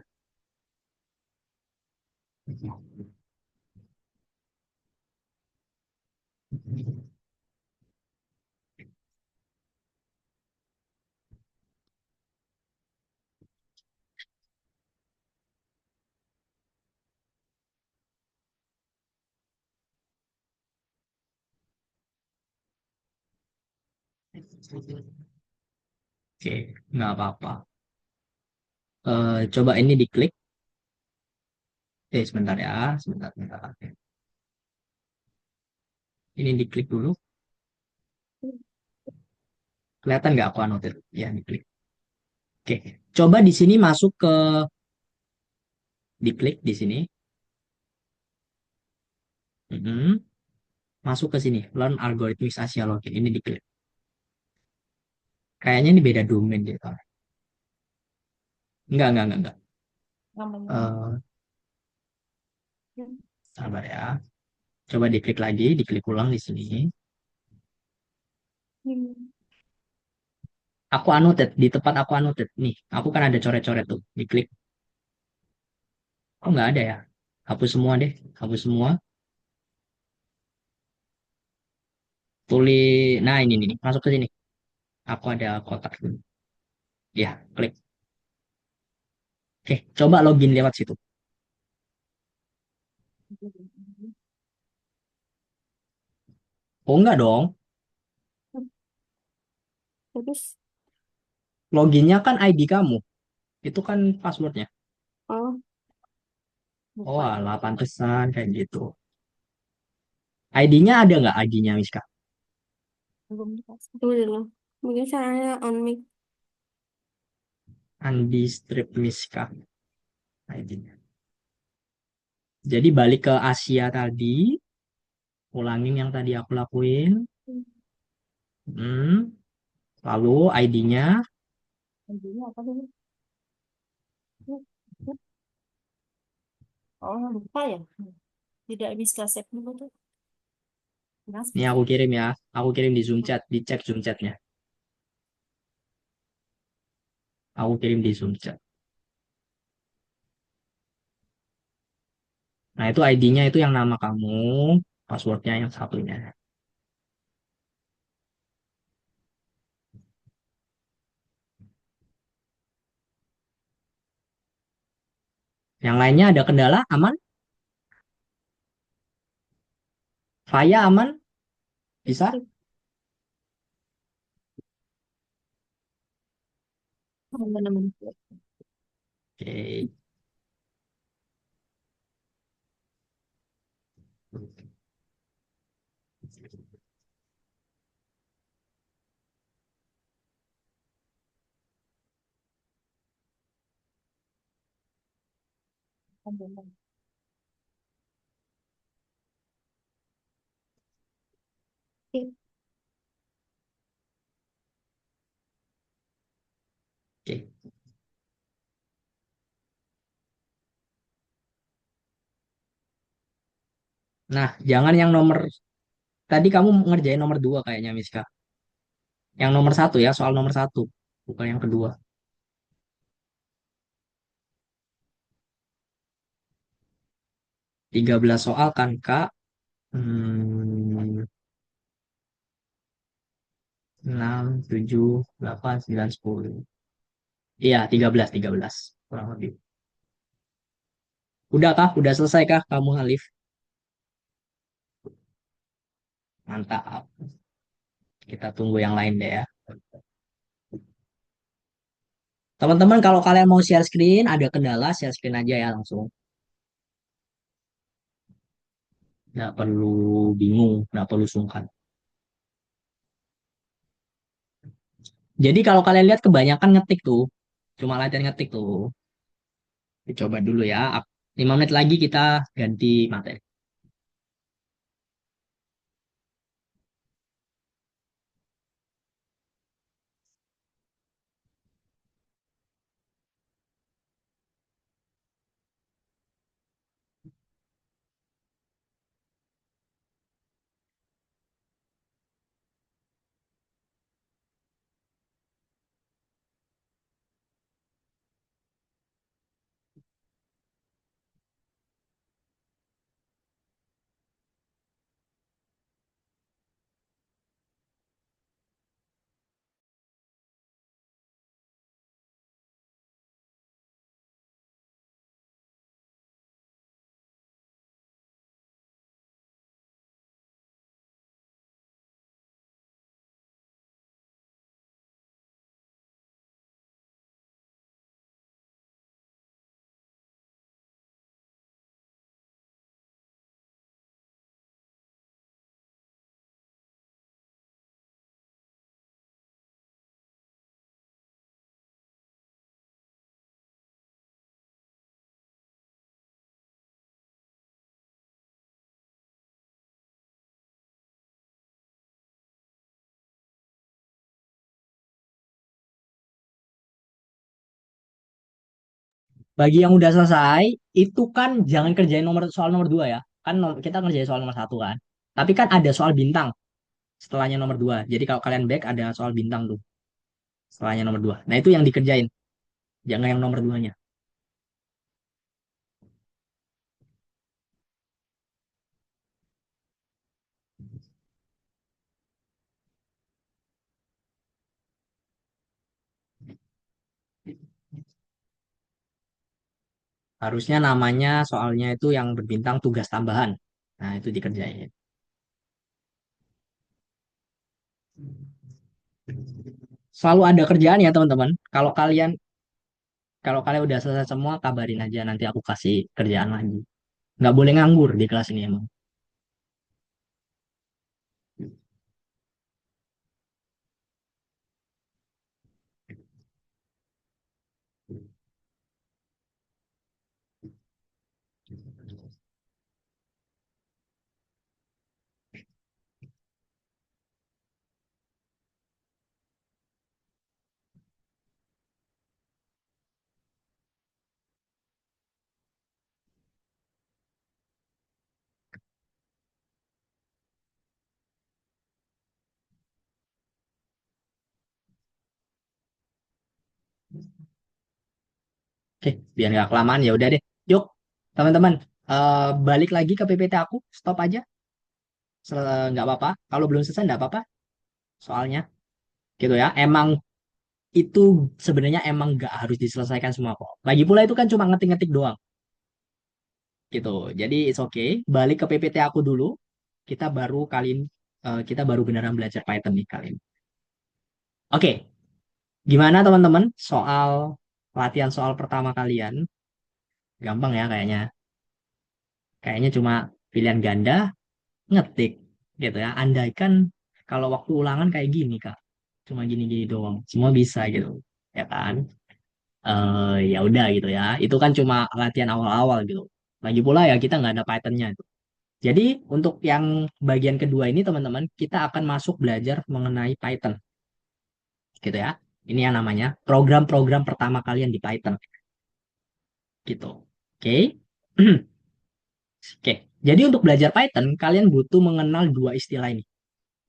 Oke, nggak apa-apa. Coba ini diklik. Sebentar ya, sebentar, sebentar. Ini diklik dulu. Kelihatan nggak aku anotir? Ya, diklik. Oke, coba di sini masuk ke diklik di sini. Mm-mm. Masuk ke sini, learn algorithmic sociology. Ini diklik. Kayaknya ini beda domain deh. Enggak. Namanya. Eh, sabar ya. Coba diklik lagi, diklik ulang di sini. Aku annotate, di tempat aku annotate. Nih, aku kan ada coret-coret tuh. Diklik. Oh, nggak ada ya? Hapus semua deh. Hapus semua. Tulis. Nah, ini nih. Masuk ke sini. Aku ada kotak. Ya, klik. Oke, coba login lewat situ. Oh, enggak dong. Terus, Loginnya kan ID kamu. Itu kan passwordnya. oh, Oh, Lupa ya. alah, pantesan kayak gitu. ID-nya ada nggak ID-nya, Miska? Belum dikasih. tunggu dulu. Mungkin caranya on mic. Andi strip Miska ID-nya. Jadi balik ke Asia tadi, ulangin yang tadi aku lakuin. Hmm, lalu ID-nya, Intinya apa dulu? Oh, lupa ya. Tidak bisa save dulu tuh. Kenapa ini sih? aku kirim ya. Aku kirim di Zoom chat, dicek Zoom chatnya. Aku kirim di Zoom chat. Nah, itu ID-nya itu yang nama kamu, passwordnya yang satunya. Yang lainnya ada kendala, aman? Faya aman? Bisa? Teman-teman. Oke. Iya. Oke. Nah, jangan yang nomor tadi kamu ngerjain nomor dua kayaknya Miska. Yang nomor satu ya, soal nomor satu, bukan yang kedua. 13 soal kan Kak? Hmm, 6, 7, 8, 9, 10. Iya, 13 kurang lebih. Udah kah? Udah selesai kah kamu Alif? Mantap. Kita tunggu yang lain deh ya. Teman-teman, kalau kalian mau share screen, ada kendala, share screen aja ya langsung. Nggak perlu bingung, nggak perlu sungkan. Jadi kalau kalian lihat kebanyakan ngetik tuh, cuma latihan ngetik tuh. Dicoba dulu ya. 5 menit lagi kita ganti materi. Bagi yang udah selesai, itu kan jangan kerjain soal nomor dua ya. Kan kita ngerjain soal nomor satu kan. Tapi kan ada soal bintang setelahnya nomor dua. Jadi kalau kalian back ada soal bintang tuh setelahnya nomor dua. Nah itu yang dikerjain, jangan yang nomor duanya. Harusnya namanya soalnya itu yang berbintang tugas tambahan. Nah itu dikerjain. Selalu ada kerjaan ya teman-teman. Kalau kalian udah selesai semua, kabarin aja nanti aku kasih kerjaan lagi. Nggak boleh nganggur di kelas ini emang. Oke, biar nggak kelamaan ya udah deh. Yuk, teman-teman, balik lagi ke PPT aku. Stop aja. Nggak apa-apa. Kalau belum selesai nggak apa-apa. Soalnya, gitu ya. Emang itu sebenarnya emang nggak harus diselesaikan semua kok. Lagi pula itu kan cuma ngetik-ngetik doang. Gitu. Jadi it's okay. Balik ke PPT aku dulu. Kita baru beneran belajar Python nih kali ini. Oke, gimana teman-teman? Latihan soal pertama kalian. Gampang ya kayaknya. Kayaknya cuma pilihan ganda, ngetik gitu ya. Andaikan kalau waktu ulangan kayak gini Kak, cuma gini-gini doang, semua bisa gitu, ya kan? Ya udah gitu ya. Itu kan cuma latihan awal-awal gitu. Lagi pula ya kita nggak ada patternnya itu. Jadi untuk yang bagian kedua ini teman-teman, kita akan masuk belajar mengenai Python, gitu ya. Ini yang namanya program-program pertama kalian di Python, gitu. Oke. Oke. Jadi untuk belajar Python, kalian butuh mengenal dua istilah ini.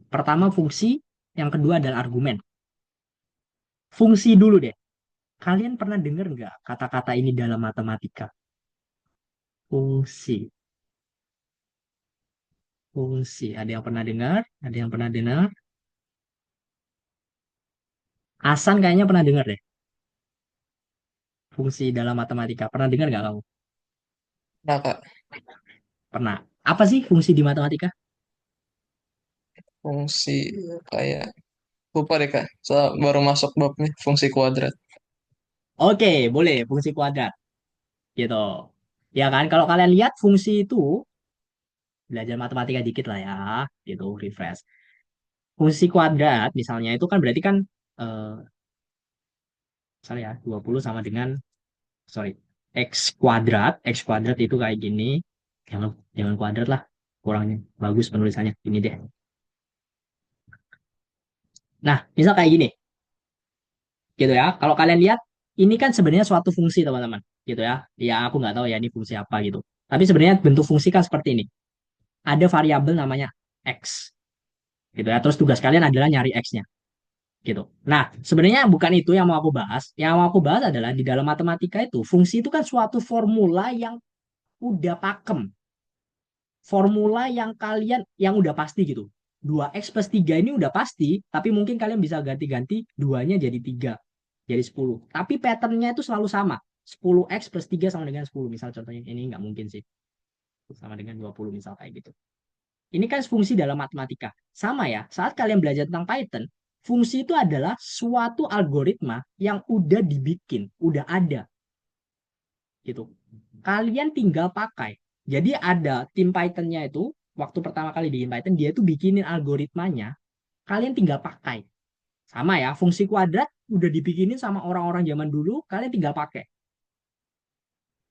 Pertama fungsi, yang kedua adalah argumen. Fungsi dulu deh. Kalian pernah dengar nggak kata-kata ini dalam matematika? Fungsi. Fungsi. Ada yang pernah dengar? Ada yang pernah dengar? Hasan kayaknya pernah dengar deh. Fungsi dalam matematika. Pernah dengar nggak kamu? Nah, Kak, Pernah. Apa sih fungsi di matematika? fungsi kayak lupa deh Kak. Soal baru masuk babnya fungsi kuadrat. Oke, boleh. Fungsi kuadrat. Gitu. Ya kan? Kalau kalian lihat fungsi itu, belajar matematika dikit lah ya. Gitu, refresh. Fungsi kuadrat misalnya itu kan berarti kan, eh, misalnya ya, 20 sama dengan, sorry, X kuadrat itu kayak gini. Jangan kuadrat lah. Kurang bagus penulisannya. Ini deh. Nah, misal kayak gini. Gitu ya. Kalau kalian lihat, ini kan sebenarnya suatu fungsi teman-teman, gitu ya. Ya aku nggak tahu ya ini fungsi apa gitu. Tapi sebenarnya bentuk fungsi kan seperti ini. Ada variabel namanya x, gitu ya. Terus tugas kalian adalah nyari x-nya, gitu. Nah, sebenarnya bukan itu yang mau aku bahas. Yang mau aku bahas adalah di dalam matematika itu fungsi itu kan suatu formula yang udah pakem, formula yang kalian yang udah pasti gitu. 2x plus 3 ini udah pasti, tapi mungkin kalian bisa ganti-ganti duanya jadi 3, jadi 10. Tapi patternnya itu selalu sama. 10x plus 3 sama dengan 10. Misal contohnya ini nggak mungkin sih. Sama dengan 20 misal kayak gitu. Ini kan fungsi dalam matematika. Sama ya, saat kalian belajar tentang Python, fungsi itu adalah suatu algoritma yang udah dibikin, udah ada gitu. Kalian tinggal pakai. Jadi ada tim Python-nya itu, waktu pertama kali bikin Python, dia itu bikinin algoritmanya, kalian tinggal pakai. Sama ya, fungsi kuadrat udah dibikinin sama orang-orang zaman dulu, kalian tinggal pakai.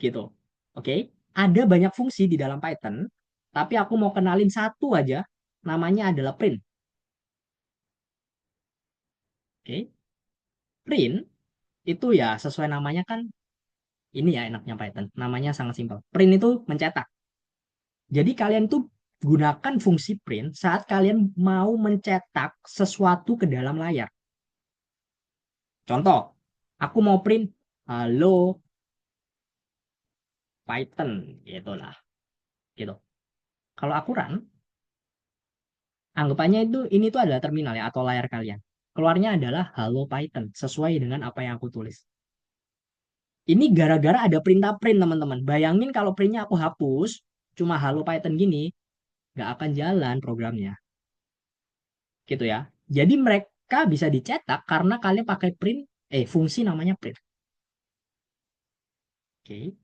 Gitu. Oke? Ada banyak fungsi di dalam Python, tapi aku mau kenalin satu aja, namanya adalah print. Oke? Print itu ya sesuai namanya kan, ini ya enaknya Python. Namanya sangat simpel. Print itu mencetak. Jadi kalian tuh gunakan fungsi print saat kalian mau mencetak sesuatu ke dalam layar. Contoh, aku mau print halo Python, gitu lah. Gitu. Kalau aku run, anggapannya itu ini tuh adalah terminal ya atau layar kalian. Keluarnya adalah halo Python sesuai dengan apa yang aku tulis. Ini gara-gara ada perintah print teman-teman. Bayangin kalau printnya aku hapus, cuma halo Python gini, nggak akan jalan programnya. Gitu ya. Jadi mereka bisa dicetak karena kalian pakai print, fungsi namanya print. Oke.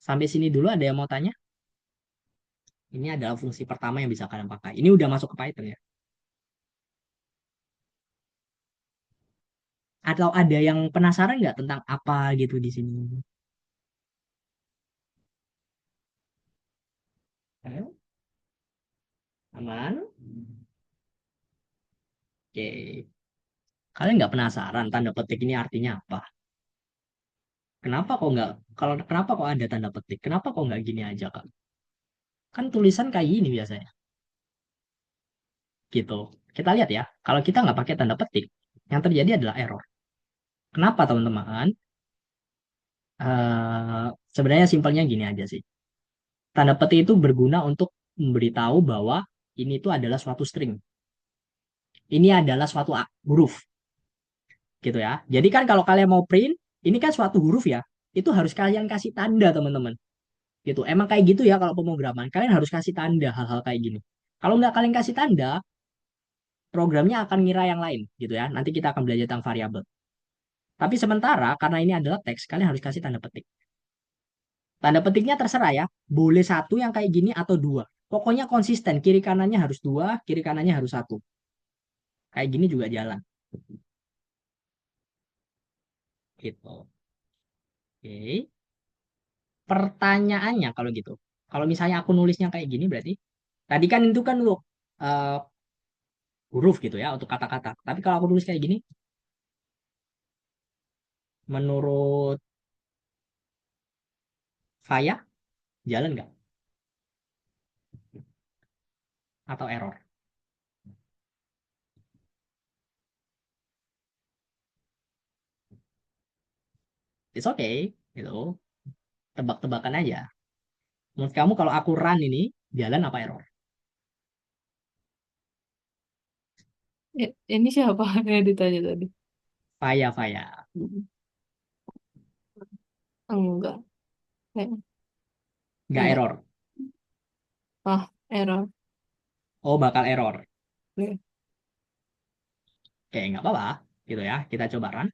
Sampai sini dulu ada yang mau tanya? Ini adalah fungsi pertama yang bisa kalian pakai. Ini udah masuk ke Python ya. Atau ada yang penasaran nggak tentang apa gitu di sini? Ayo, aman? Oke. Kalian nggak penasaran tanda petik ini artinya apa? Kenapa kok nggak, kalau kenapa kok ada tanda petik? Kenapa kok nggak gini aja, Kak? Kan tulisan kayak gini biasanya. Gitu. Kita lihat ya, kalau kita nggak pakai tanda petik, yang terjadi adalah error. Kenapa teman-teman? Eh, Sebenarnya simpelnya gini aja sih. Tanda petik itu berguna untuk memberitahu bahwa ini itu adalah suatu string. Ini adalah suatu huruf, gitu ya. Jadi kan kalau kalian mau print, ini kan suatu huruf ya. Itu harus kalian kasih tanda, teman-teman. Gitu. Emang kayak gitu ya kalau pemrograman. Kalian harus kasih tanda hal-hal kayak gini. Kalau nggak kalian kasih tanda, programnya akan ngira yang lain, gitu ya. Nanti kita akan belajar tentang variabel. Tapi sementara karena ini adalah teks, kalian harus kasih tanda petik. Tanda petiknya terserah ya. Boleh satu yang kayak gini atau dua. Pokoknya konsisten. Kiri kanannya harus dua, kiri kanannya harus satu. Kayak gini juga jalan. Gitu. Oke. Pertanyaannya kalau gitu. Kalau misalnya aku nulisnya kayak gini berarti tadi kan itu kan untuk eh, huruf gitu ya, untuk kata-kata. Tapi kalau aku tulis kayak gini, menurut Faya, jalan nggak? Atau error? It's okay, gitu. Tebak-tebakan aja. Menurut kamu kalau aku run ini, jalan apa error? Ini siapa yang ditanya tadi? Faya, Faya. Enggak. Kayak, Nggak enggak. error. Ah, error. Oh, bakal error. Oke. Oke, nggak apa-apa. Gitu ya, kita coba run.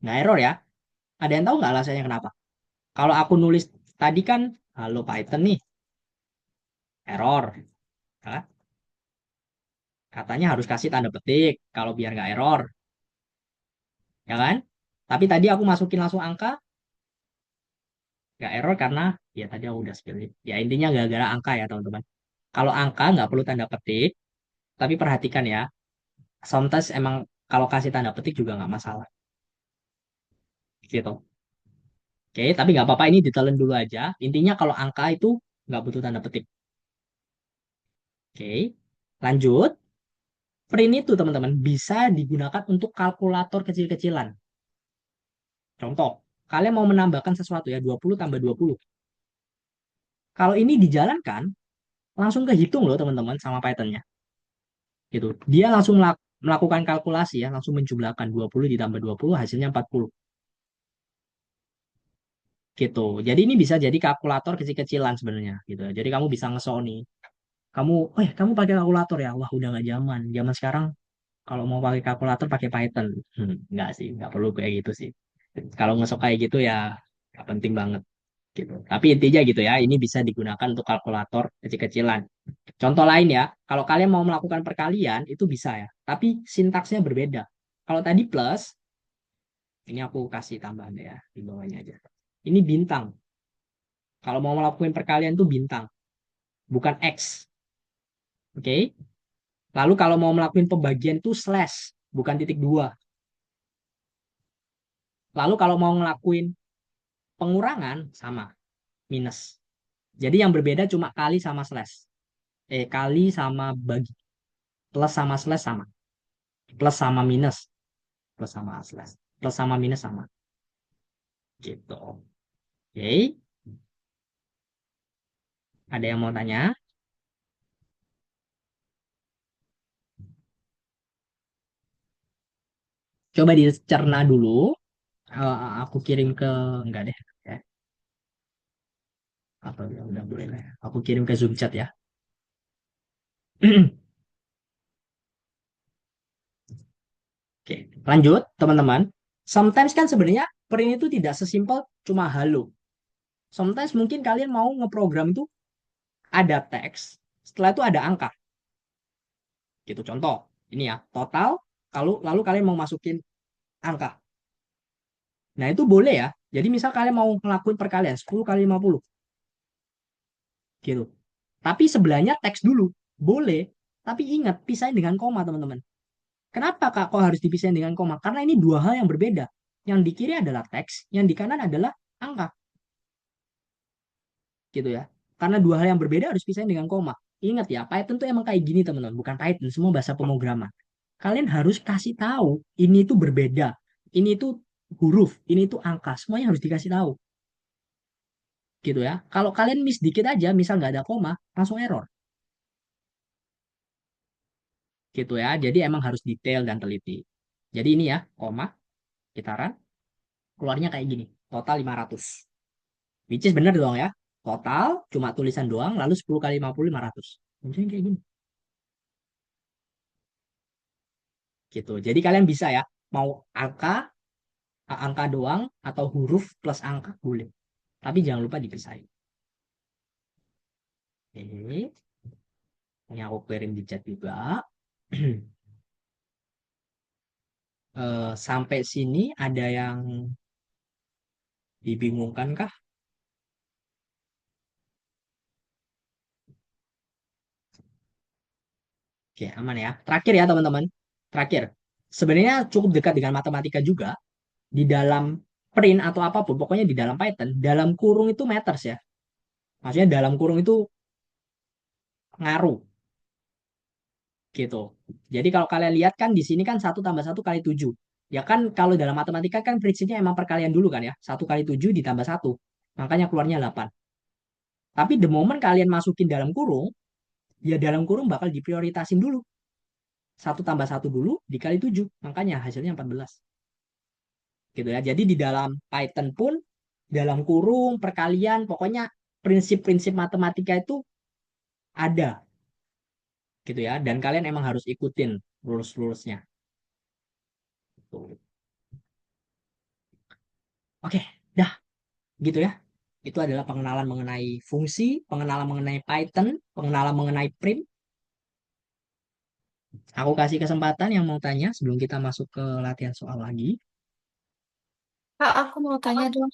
Nggak error ya. Ada yang tahu nggak alasannya kenapa? Kalau aku nulis tadi kan, halo Python nih, error. Ya kan? Katanya harus kasih tanda petik kalau biar nggak error. Ya kan? Tapi tadi aku masukin langsung angka, nggak error karena ya tadi aku udah spill. Ya intinya gara-gara angka ya teman-teman. Kalau angka nggak perlu tanda petik, tapi perhatikan ya, sometimes emang kalau kasih tanda petik juga nggak masalah. Gitu. Oke, tapi nggak apa-apa ini ditelan dulu aja. Intinya kalau angka itu nggak butuh tanda petik. Oke, lanjut. Print itu teman-teman bisa digunakan untuk kalkulator kecil-kecilan. Contoh, kalian mau menambahkan sesuatu ya, 20 tambah 20. Kalau ini dijalankan, langsung kehitung loh teman-teman sama Python-nya. Gitu. Dia langsung melakukan kalkulasi ya, langsung menjumlahkan 20 ditambah 20 hasilnya 40. Gitu. Jadi ini bisa jadi kalkulator kecil-kecilan sebenarnya gitu. Jadi kamu bisa ngesoni nih. Kamu pakai kalkulator ya? Wah, udah nggak zaman. Zaman sekarang kalau mau pakai kalkulator pakai Python. Nggak sih, nggak perlu kayak gitu sih. Kalau ngesok kayak gitu ya nggak penting banget gitu. Tapi intinya gitu ya, ini bisa digunakan untuk kalkulator kecil-kecilan. Contoh lain ya, kalau kalian mau melakukan perkalian itu bisa ya, tapi sintaksnya berbeda. Kalau tadi plus, ini aku kasih tambahan ya di bawahnya aja. Ini bintang. Kalau mau melakukan perkalian itu bintang, bukan X. Oke? Lalu kalau mau melakukan pembagian itu slash, bukan titik dua. Lalu kalau mau ngelakuin pengurangan sama minus. Jadi yang berbeda cuma kali sama slash. Kali sama bagi. Plus sama slash sama. Plus sama minus. Plus sama slash. Plus sama minus sama. Gitu. Oke. Ada yang mau tanya? Coba dicerna dulu. Aku kirim ke... Enggak deh. Ya. Atau ya udah boleh lah ya. Aku kirim ke Zoom chat ya. Oke, lanjut teman-teman. Sometimes kan sebenarnya print itu tidak sesimpel cuma halo. Sometimes mungkin kalian mau ngeprogram itu ada teks, setelah itu ada angka. Gitu contoh. Ini ya, total kalau lalu kalian mau masukin angka. Nah, itu boleh ya. Jadi misal kalian mau ngelakuin perkalian 10 kali 50 gitu. Tapi sebelahnya teks dulu. Boleh, tapi ingat pisahin dengan koma, teman-teman. Kenapa Kak kok harus dipisahin dengan koma? Karena ini dua hal yang berbeda. Yang di kiri adalah teks, yang di kanan adalah angka. Gitu ya. Karena dua hal yang berbeda harus pisahin dengan koma. Ingat ya, Python tuh emang kayak gini teman-teman, bukan Python, semua bahasa pemrograman. Kalian harus kasih tahu ini tuh berbeda. Ini tuh huruf, ini tuh angka, semuanya harus dikasih tahu. Gitu ya. Kalau kalian miss dikit aja, misal nggak ada koma, langsung error. Gitu ya. Jadi emang harus detail dan teliti. Jadi ini ya, koma, kitaran, keluarnya kayak gini. Total 500. Which is bener dong ya. Total cuma tulisan doang, lalu 10 kali 50, 500. Mungkin kayak gini. Gitu. Jadi kalian bisa ya, mau angka, angka doang, atau huruf plus angka, boleh. Tapi jangan lupa dipisahin. Oke. Ini aku kirim di chat juga. Sampai sini ada yang dibingungkan kah? Oke, aman ya. Terakhir ya teman-teman. Terakhir. Sebenarnya cukup dekat dengan matematika juga. Di dalam print atau apapun, pokoknya di dalam Python, dalam kurung itu matters ya. Maksudnya dalam kurung itu ngaruh gitu. Jadi kalau kalian lihat kan di sini kan 1 tambah 1 kali 7. Ya kan kalau dalam matematika kan prinsipnya emang perkalian dulu kan ya. 1 kali 7 ditambah 1. Makanya keluarnya 8. Tapi the moment kalian masukin dalam kurung, ya dalam kurung bakal diprioritasin dulu. 1 tambah 1 dulu dikali 7. Makanya hasilnya 14. Gitu ya. Jadi di dalam Python pun, dalam kurung, perkalian, pokoknya prinsip-prinsip matematika itu ada gitu ya. Dan kalian emang harus ikutin rules-rulesnya. Oke, dah gitu ya. Itu adalah pengenalan mengenai fungsi, pengenalan mengenai Python, pengenalan mengenai prim. Aku kasih kesempatan yang mau tanya sebelum kita masuk ke latihan soal lagi. Kak, aku mau tanya dong.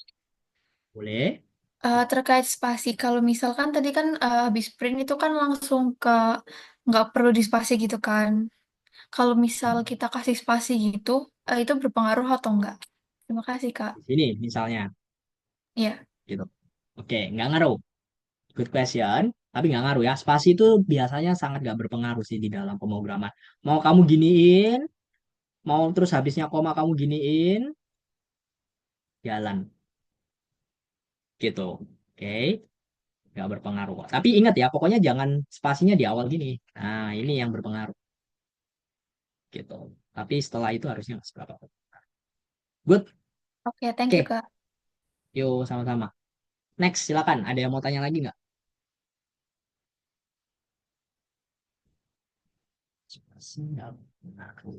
Boleh? Terkait spasi, kalau misalkan tadi kan habis print itu kan langsung ke nggak perlu dispasi gitu kan. Kalau misal kita kasih spasi gitu, itu berpengaruh atau enggak? Terima kasih, Kak. Di sini misalnya Iya. gitu. Oke, nggak ngaruh. Good question. Tapi nggak ngaruh ya. Spasi itu biasanya sangat nggak berpengaruh sih di dalam pemrograman. Mau kamu giniin, mau terus habisnya koma kamu giniin, jalan gitu. Oke, nggak berpengaruh kok. Tapi ingat ya, pokoknya jangan spasinya di awal gini. Nah, ini yang berpengaruh gitu. Tapi setelah itu harusnya nggak seberapa. Good. Oke, thank you, Oke, Kak. yuk sama-sama. Next, silakan. Ada yang mau tanya lagi nggak? Spasi nggak berpengaruh.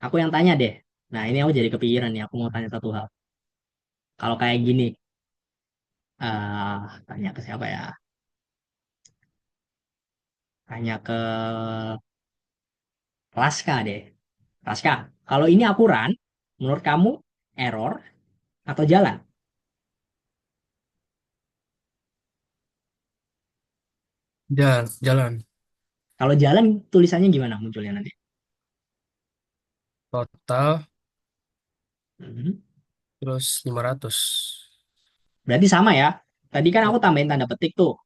Aku yang tanya deh. Nah, ini aku jadi kepikiran nih. Aku mau tanya satu hal. Kalau kayak gini, tanya ke siapa ya? Tanya ke Laska deh. Laska, kalau ini akuran, menurut kamu error atau jalan? Jalan, jalan. Kalau jalan, tulisannya gimana munculnya nanti? Total Mhm. terus 500. Berarti sama ya. Tadi kan Ya. aku tambahin tanda petik tuh.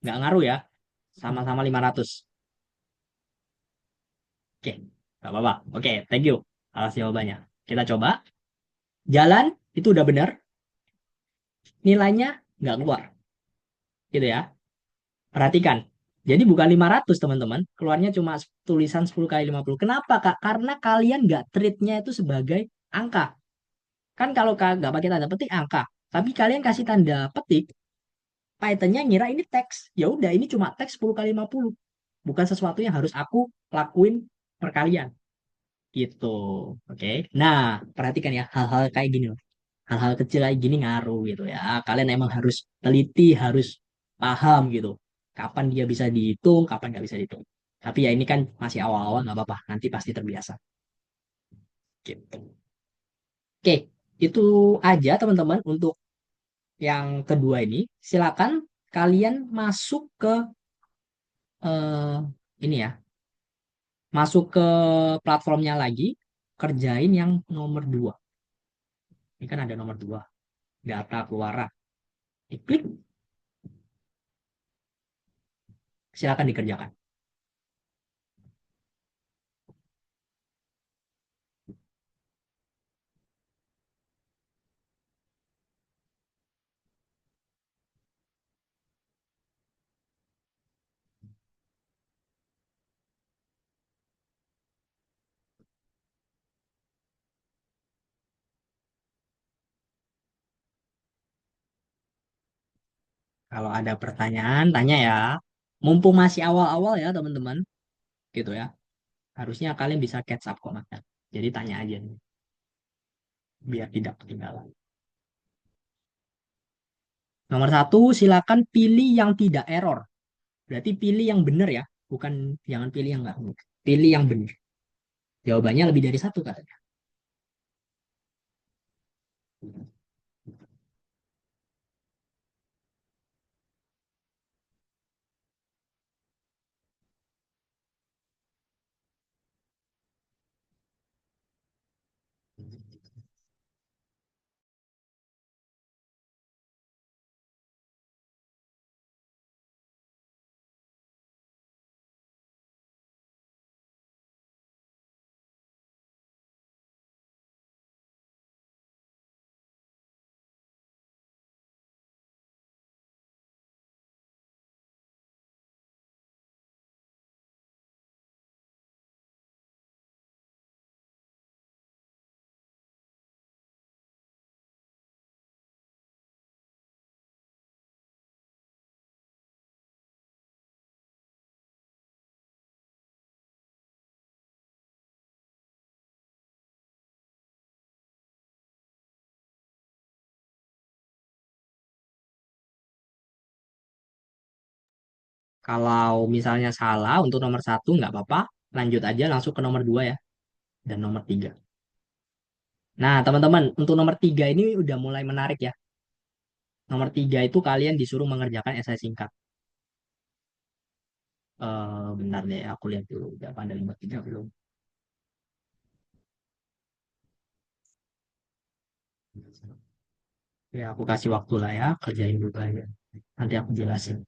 Nggak ngaruh ya. Sama-sama 500. Oke, nggak apa-apa. Oke, thank you atas jawabannya. Kita coba. Jalan, itu udah benar. Nilainya nggak keluar. Gitu ya. Perhatikan. Jadi bukan 500 teman-teman. Keluarnya cuma tulisan 10 kali 50. Kenapa Kak? Karena kalian nggak treatnya itu sebagai angka. Kan kalau nggak pakai tanda petik angka. Tapi kalian kasih tanda petik. Python-nya ngira ini teks. Ya udah ini cuma teks 10 kali 50. Bukan sesuatu yang harus aku lakuin perkalian. Gitu. Oke. Nah, perhatikan ya hal-hal kayak gini loh. Hal-hal kecil kayak gini ngaruh gitu ya. Kalian emang harus teliti, harus paham gitu. Kapan dia bisa dihitung, kapan nggak bisa dihitung. Tapi ya ini kan masih awal-awal nggak apa-apa. Nanti pasti terbiasa. Gitu. Oke, itu aja teman-teman untuk yang kedua ini. Silakan kalian masuk ke eh, ini ya, masuk ke platformnya lagi, kerjain yang nomor 2. Ini kan ada nomor 2, data keluaran. Diklik, silakan dikerjakan. Kalau ada pertanyaan, tanya ya. Mumpung masih awal-awal ya teman-teman, gitu ya. Harusnya kalian bisa catch up kok, Mas. Jadi tanya aja nih, biar tidak ketinggalan. Nomor 1, silakan pilih yang tidak error. Berarti pilih yang benar ya, bukan jangan pilih yang nggak benar. Pilih yang benar. Jawabannya lebih dari satu katanya. Kalau misalnya salah untuk nomor satu nggak apa-apa, lanjut aja langsung ke nomor dua ya, dan nomor tiga. Nah, teman-teman, untuk nomor tiga ini udah mulai menarik ya. Nomor tiga itu kalian disuruh mengerjakan esai singkat. Bentar deh, aku lihat dulu. Udah pada nomor tiga belum? Ya, aku kasih waktu lah ya, kerjain dulu aja. Nanti aku jelasin.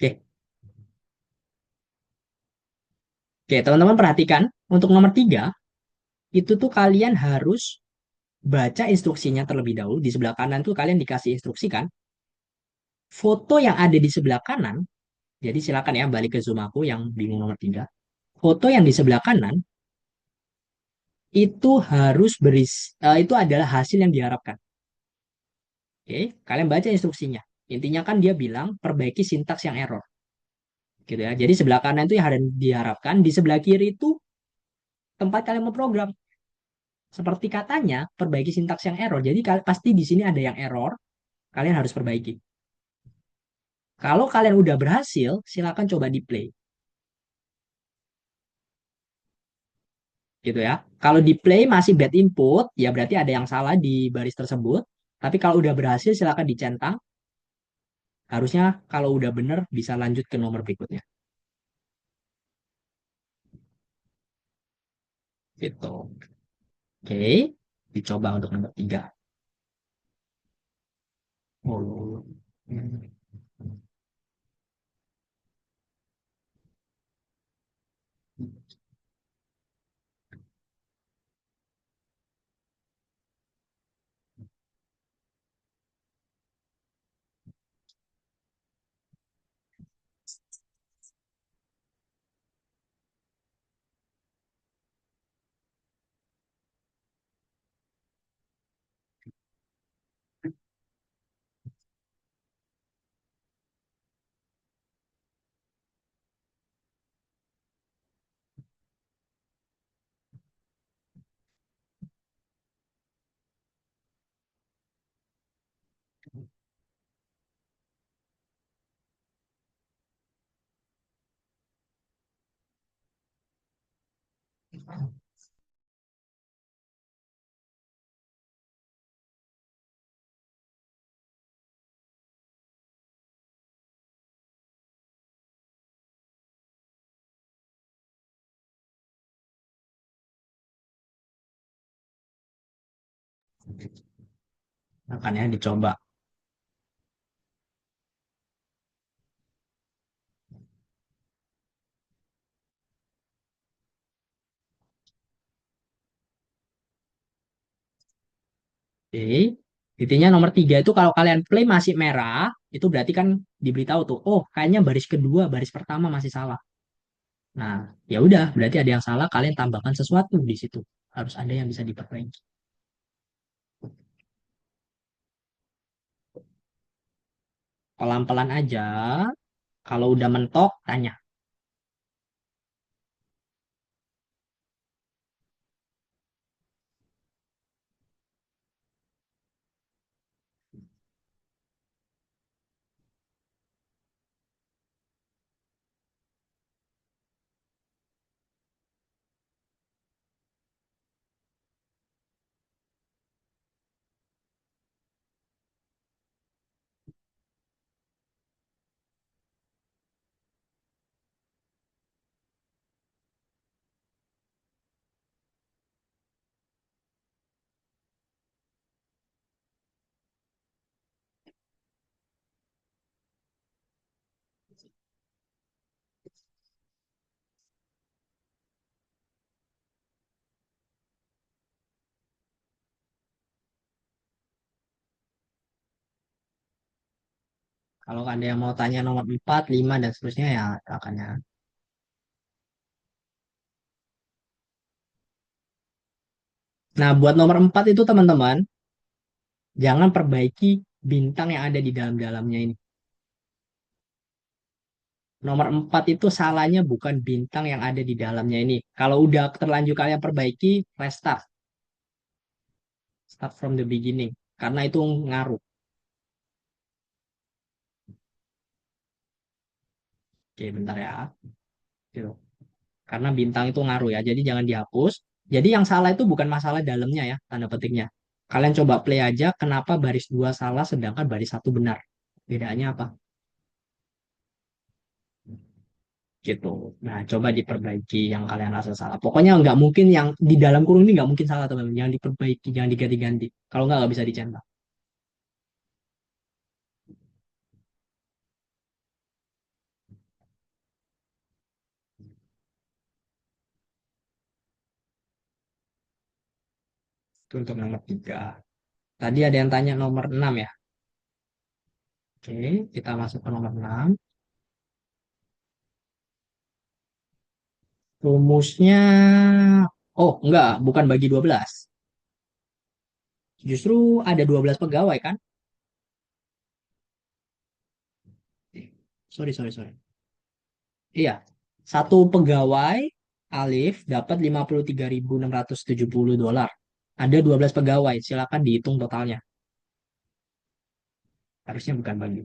Oke, oke, teman-teman perhatikan. Untuk nomor tiga, itu tuh kalian harus baca instruksinya terlebih dahulu. Di sebelah kanan tuh kalian dikasih instruksi kan. Foto yang ada di sebelah kanan, jadi silakan ya balik ke Zoom aku yang bingung nomor tiga. Foto yang di sebelah kanan itu harus itu adalah hasil yang diharapkan. Oke, kalian baca instruksinya. Intinya kan dia bilang perbaiki sintaks yang error. Gitu ya. Jadi sebelah kanan itu yang diharapkan, di sebelah kiri itu tempat kalian memprogram. Seperti katanya, perbaiki sintaks yang error. Jadi pasti di sini ada yang error, kalian harus perbaiki. Kalau kalian udah berhasil, silakan coba di play. Gitu ya. Kalau di play masih bad input, ya berarti ada yang salah di baris tersebut. Tapi kalau udah berhasil, silakan dicentang. Harusnya kalau udah bener bisa lanjut ke nomor berikutnya. Gitu. Oke, dicoba untuk nomor tiga. Oh. Makanya dicoba. Oke. Intinya nomor tiga itu kalau kalian play masih merah, itu berarti kan diberitahu tuh, oh kayaknya baris kedua, baris pertama masih salah. Nah, ya udah, berarti ada yang salah, kalian tambahkan sesuatu di situ. Harus ada yang bisa diperbaiki. Pelan-pelan aja. Kalau udah mentok, tanya. Kalau ada yang mau tanya nomor 4, 5, dan seterusnya ya silakan ya. Nah, buat nomor 4 itu teman-teman, jangan perbaiki bintang yang ada di dalam-dalamnya ini. Nomor 4 itu salahnya bukan bintang yang ada di dalamnya ini. Kalau udah terlanjur kalian perbaiki, restart. Start from the beginning. Karena itu ngaruh. Oke, bentar ya. Gitu. Karena bintang itu ngaruh ya. Jadi jangan dihapus. Jadi yang salah itu bukan masalah dalamnya ya, tanda petiknya. Kalian coba play aja kenapa baris 2 salah sedangkan baris satu benar. Bedanya apa? Gitu. Nah, coba diperbaiki yang kalian rasa salah. Pokoknya nggak mungkin yang di dalam kurung ini nggak mungkin salah teman-teman. Jangan diperbaiki, jangan diganti-ganti. Kalau nggak bisa dicentang. Itu untuk nomor 3. Tadi ada yang tanya nomor 6 ya. Oke, kita masuk ke nomor 6. Rumusnya, oh enggak, bukan bagi 12. Justru ada 12 pegawai kan? Sorry, sorry, sorry. Iya, satu pegawai Alif dapat 53.670 dolar. Ada 12 pegawai, silakan dihitung totalnya. Harusnya bukan bagi.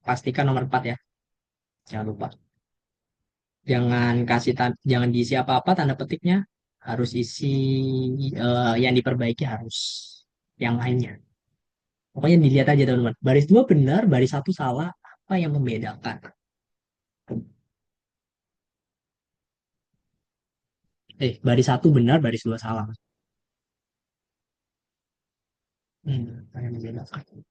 Pastikan nomor 4 ya, jangan lupa. Jangan diisi apa-apa tanda petiknya. Harus isi yang diperbaiki harus yang lainnya. Pokoknya dilihat aja teman-teman. Baris 2 benar, baris satu salah. Apa yang membedakan? Baris satu benar, baris 2 salah. Apa yang membedakan?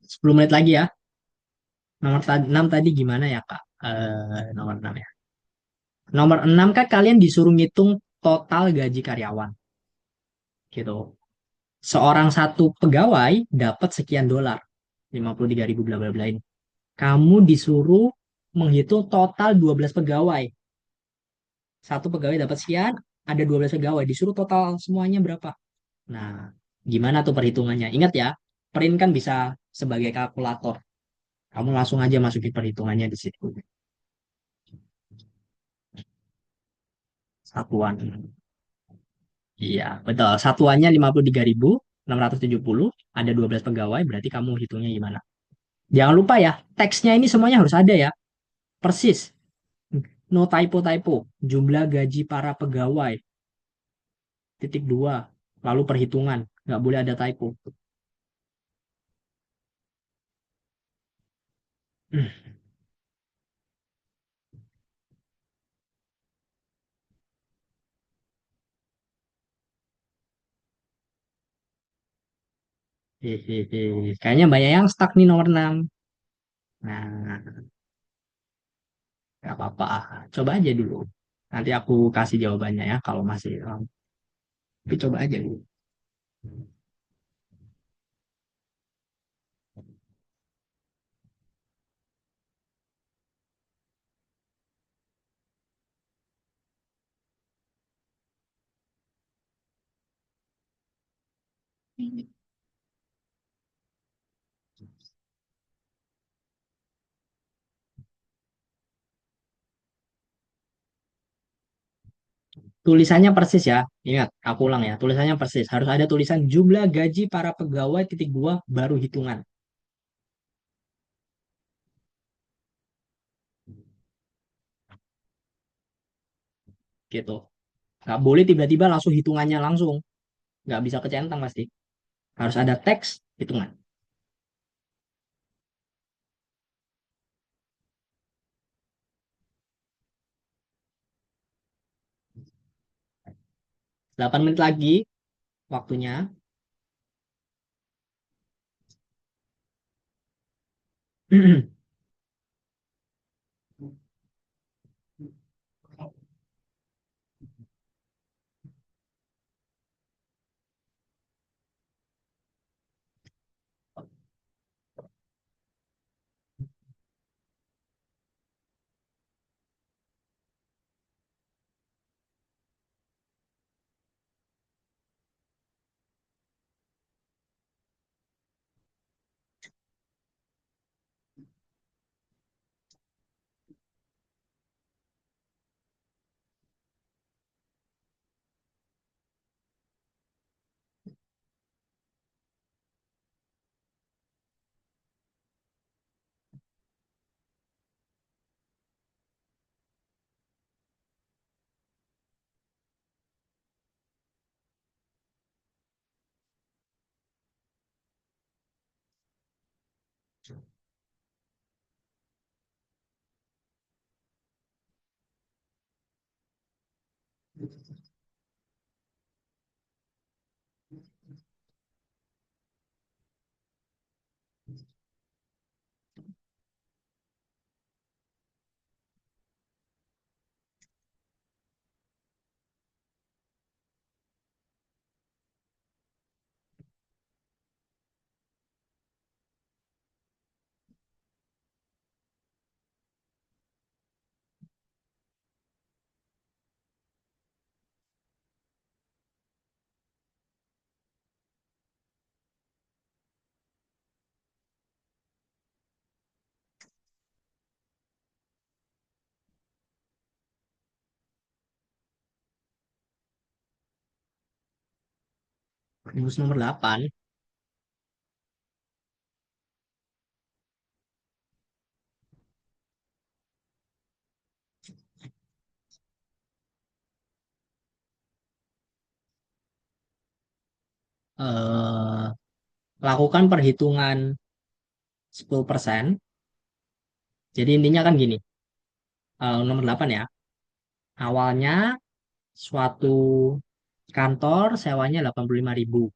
10 menit lagi ya. Nomor 6 tadi gimana ya, Kak? Nomor 6 ya. Nomor 6 kan kalian disuruh ngitung total gaji karyawan gitu. Seorang satu pegawai dapat sekian dolar. 53.000 bla bla bla ini. Kamu disuruh menghitung total 12 pegawai. Satu pegawai dapat sekian, ada 12 pegawai. Disuruh total semuanya berapa? Nah, gimana tuh perhitungannya? Ingat ya, print kan bisa sebagai kalkulator. Kamu langsung aja masukin perhitungannya di situ. Satuan. Iya, betul. Satuannya 53.670. Ada 12 pegawai, berarti kamu hitungnya gimana? Jangan lupa ya, teksnya ini semuanya harus ada ya. Persis. No typo-typo. Jumlah gaji para pegawai. Titik dua. Lalu perhitungan. Nggak boleh ada typo. Hehehe. Kayaknya banyak yang stuck nih nomor 6. Nah, nggak apa-apa. Coba aja dulu. Nanti aku kasih jawabannya ya kalau masih. Tapi coba aja dulu. Tulisannya persis ya. Ingat, aku ulang ya. Tulisannya persis. Harus ada tulisan jumlah gaji para pegawai titik dua baru hitungan. Gitu. Nggak boleh tiba-tiba langsung hitungannya langsung. Nggak bisa kecentang pasti. Harus ada teks hitungan. 8 menit lagi waktunya. Rumus nomor 8. Eh, lakukan perhitungan 10%. Jadi intinya kan gini. Nomor 8 ya. Awalnya suatu kantor sewanya 85.000.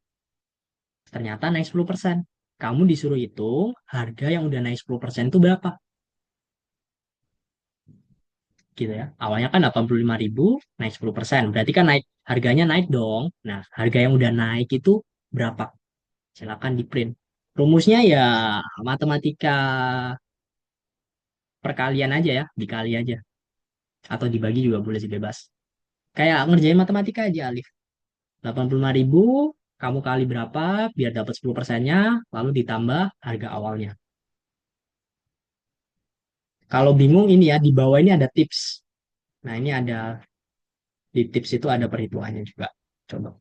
Ternyata naik 10%. Kamu disuruh hitung harga yang udah naik 10% itu berapa? Gitu ya. Awalnya kan 85.000, naik 10%. Berarti kan naik, harganya naik dong. Nah, harga yang udah naik itu berapa? Silakan di print. Rumusnya ya matematika perkalian aja ya, dikali aja. Atau dibagi juga boleh sih bebas. Kayak ngerjain matematika aja, Alif. 85.000, kamu kali berapa biar dapat 10%-nya, lalu ditambah harga awalnya. Kalau bingung ini ya, di bawah ini ada tips. Nah, ini ada, di tips itu ada perhitungannya juga. Coba.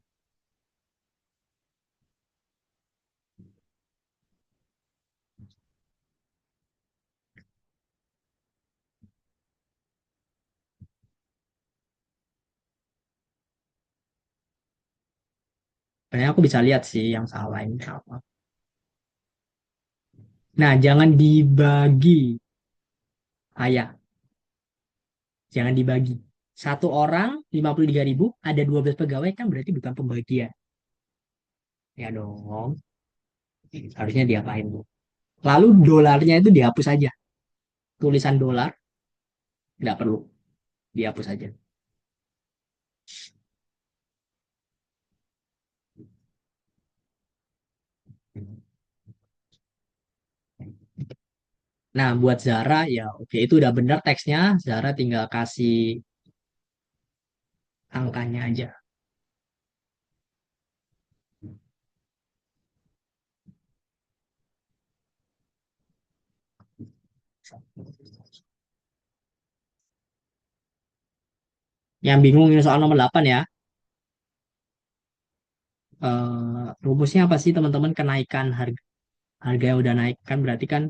Kayaknya aku bisa lihat sih yang salah ini apa. Nah, jangan dibagi. Ayah, jangan dibagi. Satu orang 53.000, ada 12 pegawai kan berarti bukan pembagian. Ya dong, harusnya diapain Bu? Lalu dolarnya itu dihapus aja. Tulisan dolar nggak perlu, dihapus aja. Nah, buat Zara ya oke itu udah bener teksnya. Zara tinggal kasih angkanya aja. Yang bingung ini soal nomor 8 ya. Rumusnya apa sih teman-teman kenaikan harga, harga yang udah naik kan berarti kan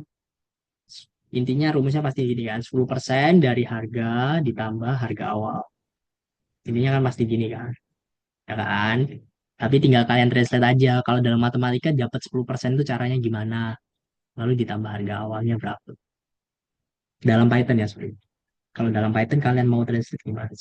intinya rumusnya pasti gini kan 10% dari harga ditambah harga awal. Intinya kan pasti gini kan. Ya kan? Tapi tinggal kalian translate aja. Kalau dalam matematika dapat 10% itu caranya gimana? Lalu ditambah harga awalnya berapa? Dalam Python ya, sorry. Kalau dalam Python kalian mau translate gimana?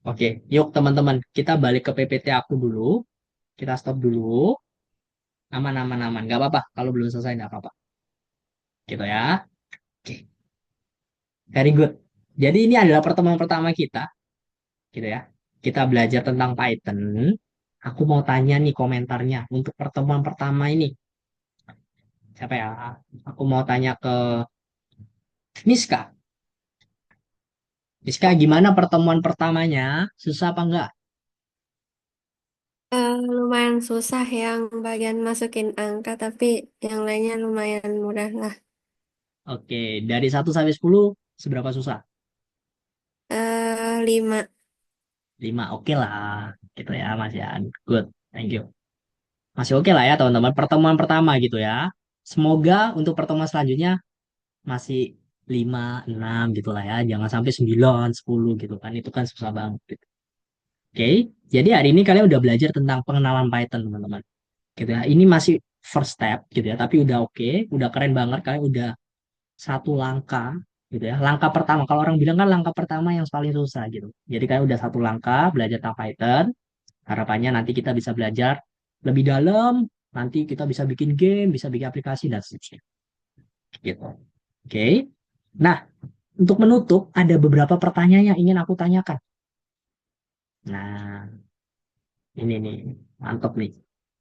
Oke, yuk teman-teman, kita balik ke PPT aku dulu. Kita stop dulu. Aman, aman, aman. Gak apa-apa. Kalau belum selesai, nggak apa-apa. Gitu ya. Oke, very good. Jadi ini adalah pertemuan pertama kita, gitu ya. Kita belajar tentang Python. Aku mau tanya nih komentarnya untuk pertemuan pertama ini. Siapa ya? Aku mau tanya ke Miska. Miska, gimana pertemuan pertamanya? Susah apa enggak? Lumayan susah yang bagian masukin angka, tapi yang lainnya lumayan mudah lah. Oke, dari 1 sampai 10, seberapa susah? 5. 5, oke lah. Gitu ya, Mas Yan. Good, thank you. Masih oke lah ya, teman-teman. Pertemuan pertama gitu ya. Semoga untuk pertemuan selanjutnya masih 5, 6 gitu lah ya. Jangan sampai 9, 10 gitu kan. Itu kan susah banget gitu. Oke, jadi hari ini kalian udah belajar tentang pengenalan Python, teman-teman. Gitu ya. Ini masih first step gitu ya, tapi udah oke, udah keren banget. Kalian udah satu langkah gitu ya. Langkah pertama, kalau orang bilang kan langkah pertama yang paling susah gitu. Jadi kalian udah satu langkah belajar tentang Python. Harapannya nanti kita bisa belajar lebih dalam, nanti kita bisa bikin game, bisa bikin aplikasi dan seterusnya. Gitu. Oke. Nah, untuk menutup ada beberapa pertanyaan yang ingin aku tanyakan. Nah, ini nih, mantap nih.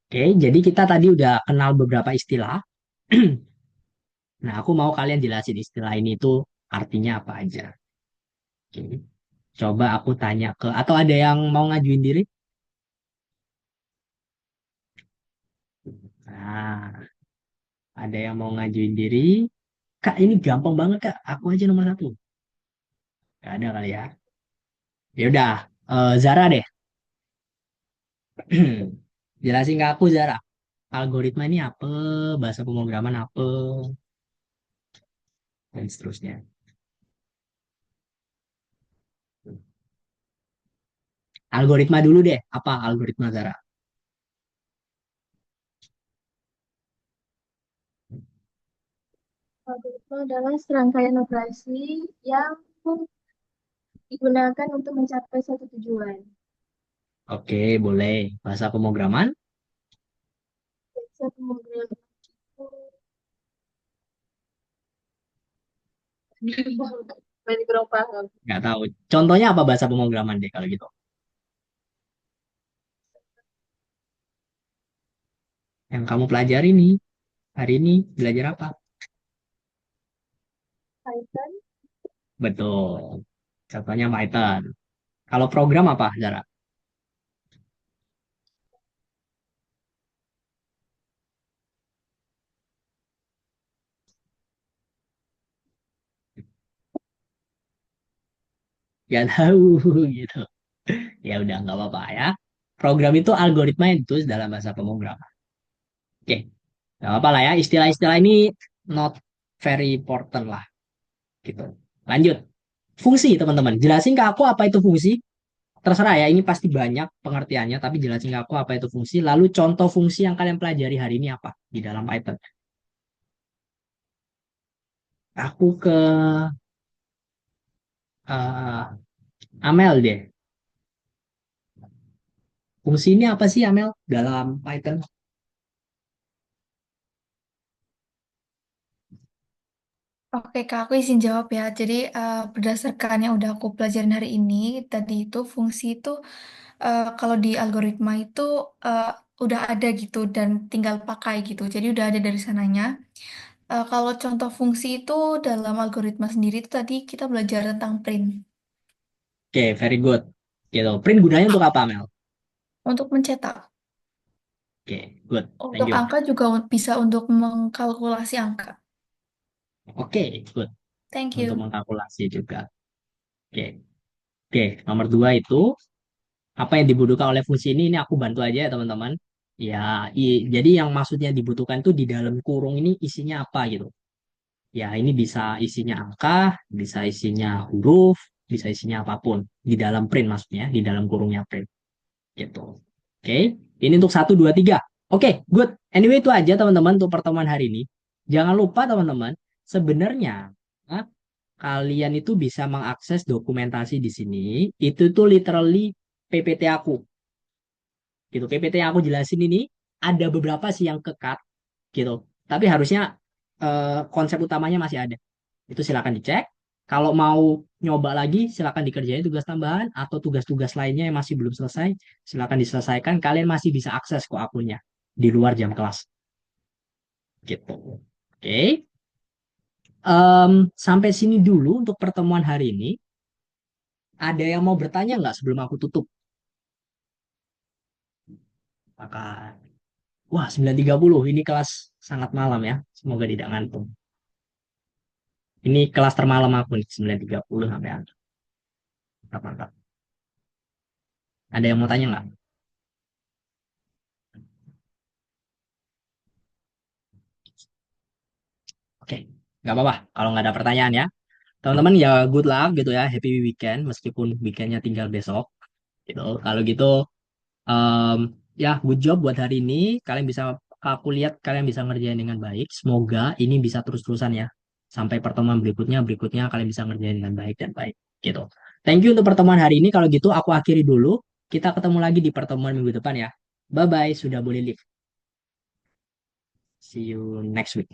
Oke, jadi kita tadi udah kenal beberapa istilah. Nah, aku mau kalian jelasin istilah ini itu artinya apa aja. Oke. Coba aku tanya ke, atau ada yang mau ngajuin diri? Nah, ada yang mau ngajuin diri? Kak, ini gampang banget, Kak. Aku aja nomor satu. Gak ada kali ya. Ya udah, Zara deh. Jelasin ke aku, Zara. Algoritma ini apa? Bahasa pemrograman apa? Dan seterusnya. Algoritma dulu deh. Apa algoritma, Zara? Algoritma adalah serangkaian operasi yang digunakan untuk mencapai satu tujuan. Oke, boleh. Bahasa pemrograman? Bisa kemudian banyak kurang paham. Nggak tahu. Contohnya apa bahasa pemrograman deh kalau gitu? Yang kamu pelajari nih. Hari ini belajar apa? Python, Betul. Contohnya Python. Kalau program apa, Zara? Nggak tahu gitu. Ya udah nggak apa-apa ya. Program itu algoritma yang ditulis dalam bahasa pemrograman. Oke, nggak apa-apa lah ya. Istilah-istilah ini not very important lah gitu. Lanjut. Fungsi teman-teman. Jelasin ke aku apa itu fungsi. Terserah ya, ini pasti banyak pengertiannya, tapi jelasin ke aku apa itu fungsi. Lalu contoh fungsi yang kalian pelajari hari ini apa di dalam Python. Aku ke eh, Amel deh. Fungsi ini apa sih Amel dalam Python? Oke Kak, aku izin jawab ya. Jadi berdasarkan yang udah aku pelajarin hari ini, tadi itu fungsi itu kalau di algoritma itu eh, udah ada gitu dan tinggal pakai gitu. Jadi udah ada dari sananya. Kalau contoh fungsi itu dalam algoritma sendiri itu tadi kita belajar tentang print. Oke, very good. Gitu. Print gunanya untuk apa Amel? Untuk mencetak. Oke, good. Thank Untuk you. angka juga bisa untuk mengkalkulasi angka. Oke, good. Thank Untuk you. mengkalkulasi juga. Oke. Oke, nomor dua itu apa yang dibutuhkan oleh fungsi ini aku bantu aja ya teman-teman. Ya, jadi yang maksudnya dibutuhkan tuh di dalam kurung ini isinya apa gitu. Ya, ini bisa isinya angka, bisa isinya huruf, bisa isinya apapun. Di dalam print maksudnya, di dalam kurungnya print. Gitu. Oke, ini untuk 1, 2, 3. Oke, good. Anyway, itu aja teman-teman untuk pertemuan hari ini. Jangan lupa teman-teman, sebenarnya kalian itu bisa mengakses dokumentasi di sini. Itu tuh literally PPT aku. Gitu. PPT yang aku jelasin ini ada beberapa sih yang kekat gitu. Tapi harusnya konsep utamanya masih ada. Itu silakan dicek. Kalau mau nyoba lagi, silakan dikerjain tugas tambahan atau tugas-tugas lainnya yang masih belum selesai, silakan diselesaikan. Kalian masih bisa akses kok akunnya di luar jam kelas. Gitu. Oke. Sampai sini dulu untuk pertemuan hari ini. Ada yang mau bertanya nggak sebelum aku tutup? Maka, wah 9.30 ini kelas sangat malam ya. Semoga tidak ngantuk. Ini kelas termalam aku nih 9.30 sampai akhir. Mantap, mantap. Ada yang mau tanya nggak? Oke, nggak apa-apa kalau nggak ada pertanyaan ya. Teman-teman ya good luck gitu ya, happy weekend meskipun weekendnya tinggal besok gitu. Kalau gitu em, ya good job buat hari ini. Kalian bisa aku lihat kalian bisa ngerjain dengan baik. Semoga ini bisa terus-terusan ya. Sampai pertemuan berikutnya kalian bisa ngerjain dengan baik dan baik gitu. Thank you untuk pertemuan hari ini. Kalau gitu aku akhiri dulu. Kita ketemu lagi di pertemuan minggu depan ya. Bye bye, sudah boleh leave. See you next week.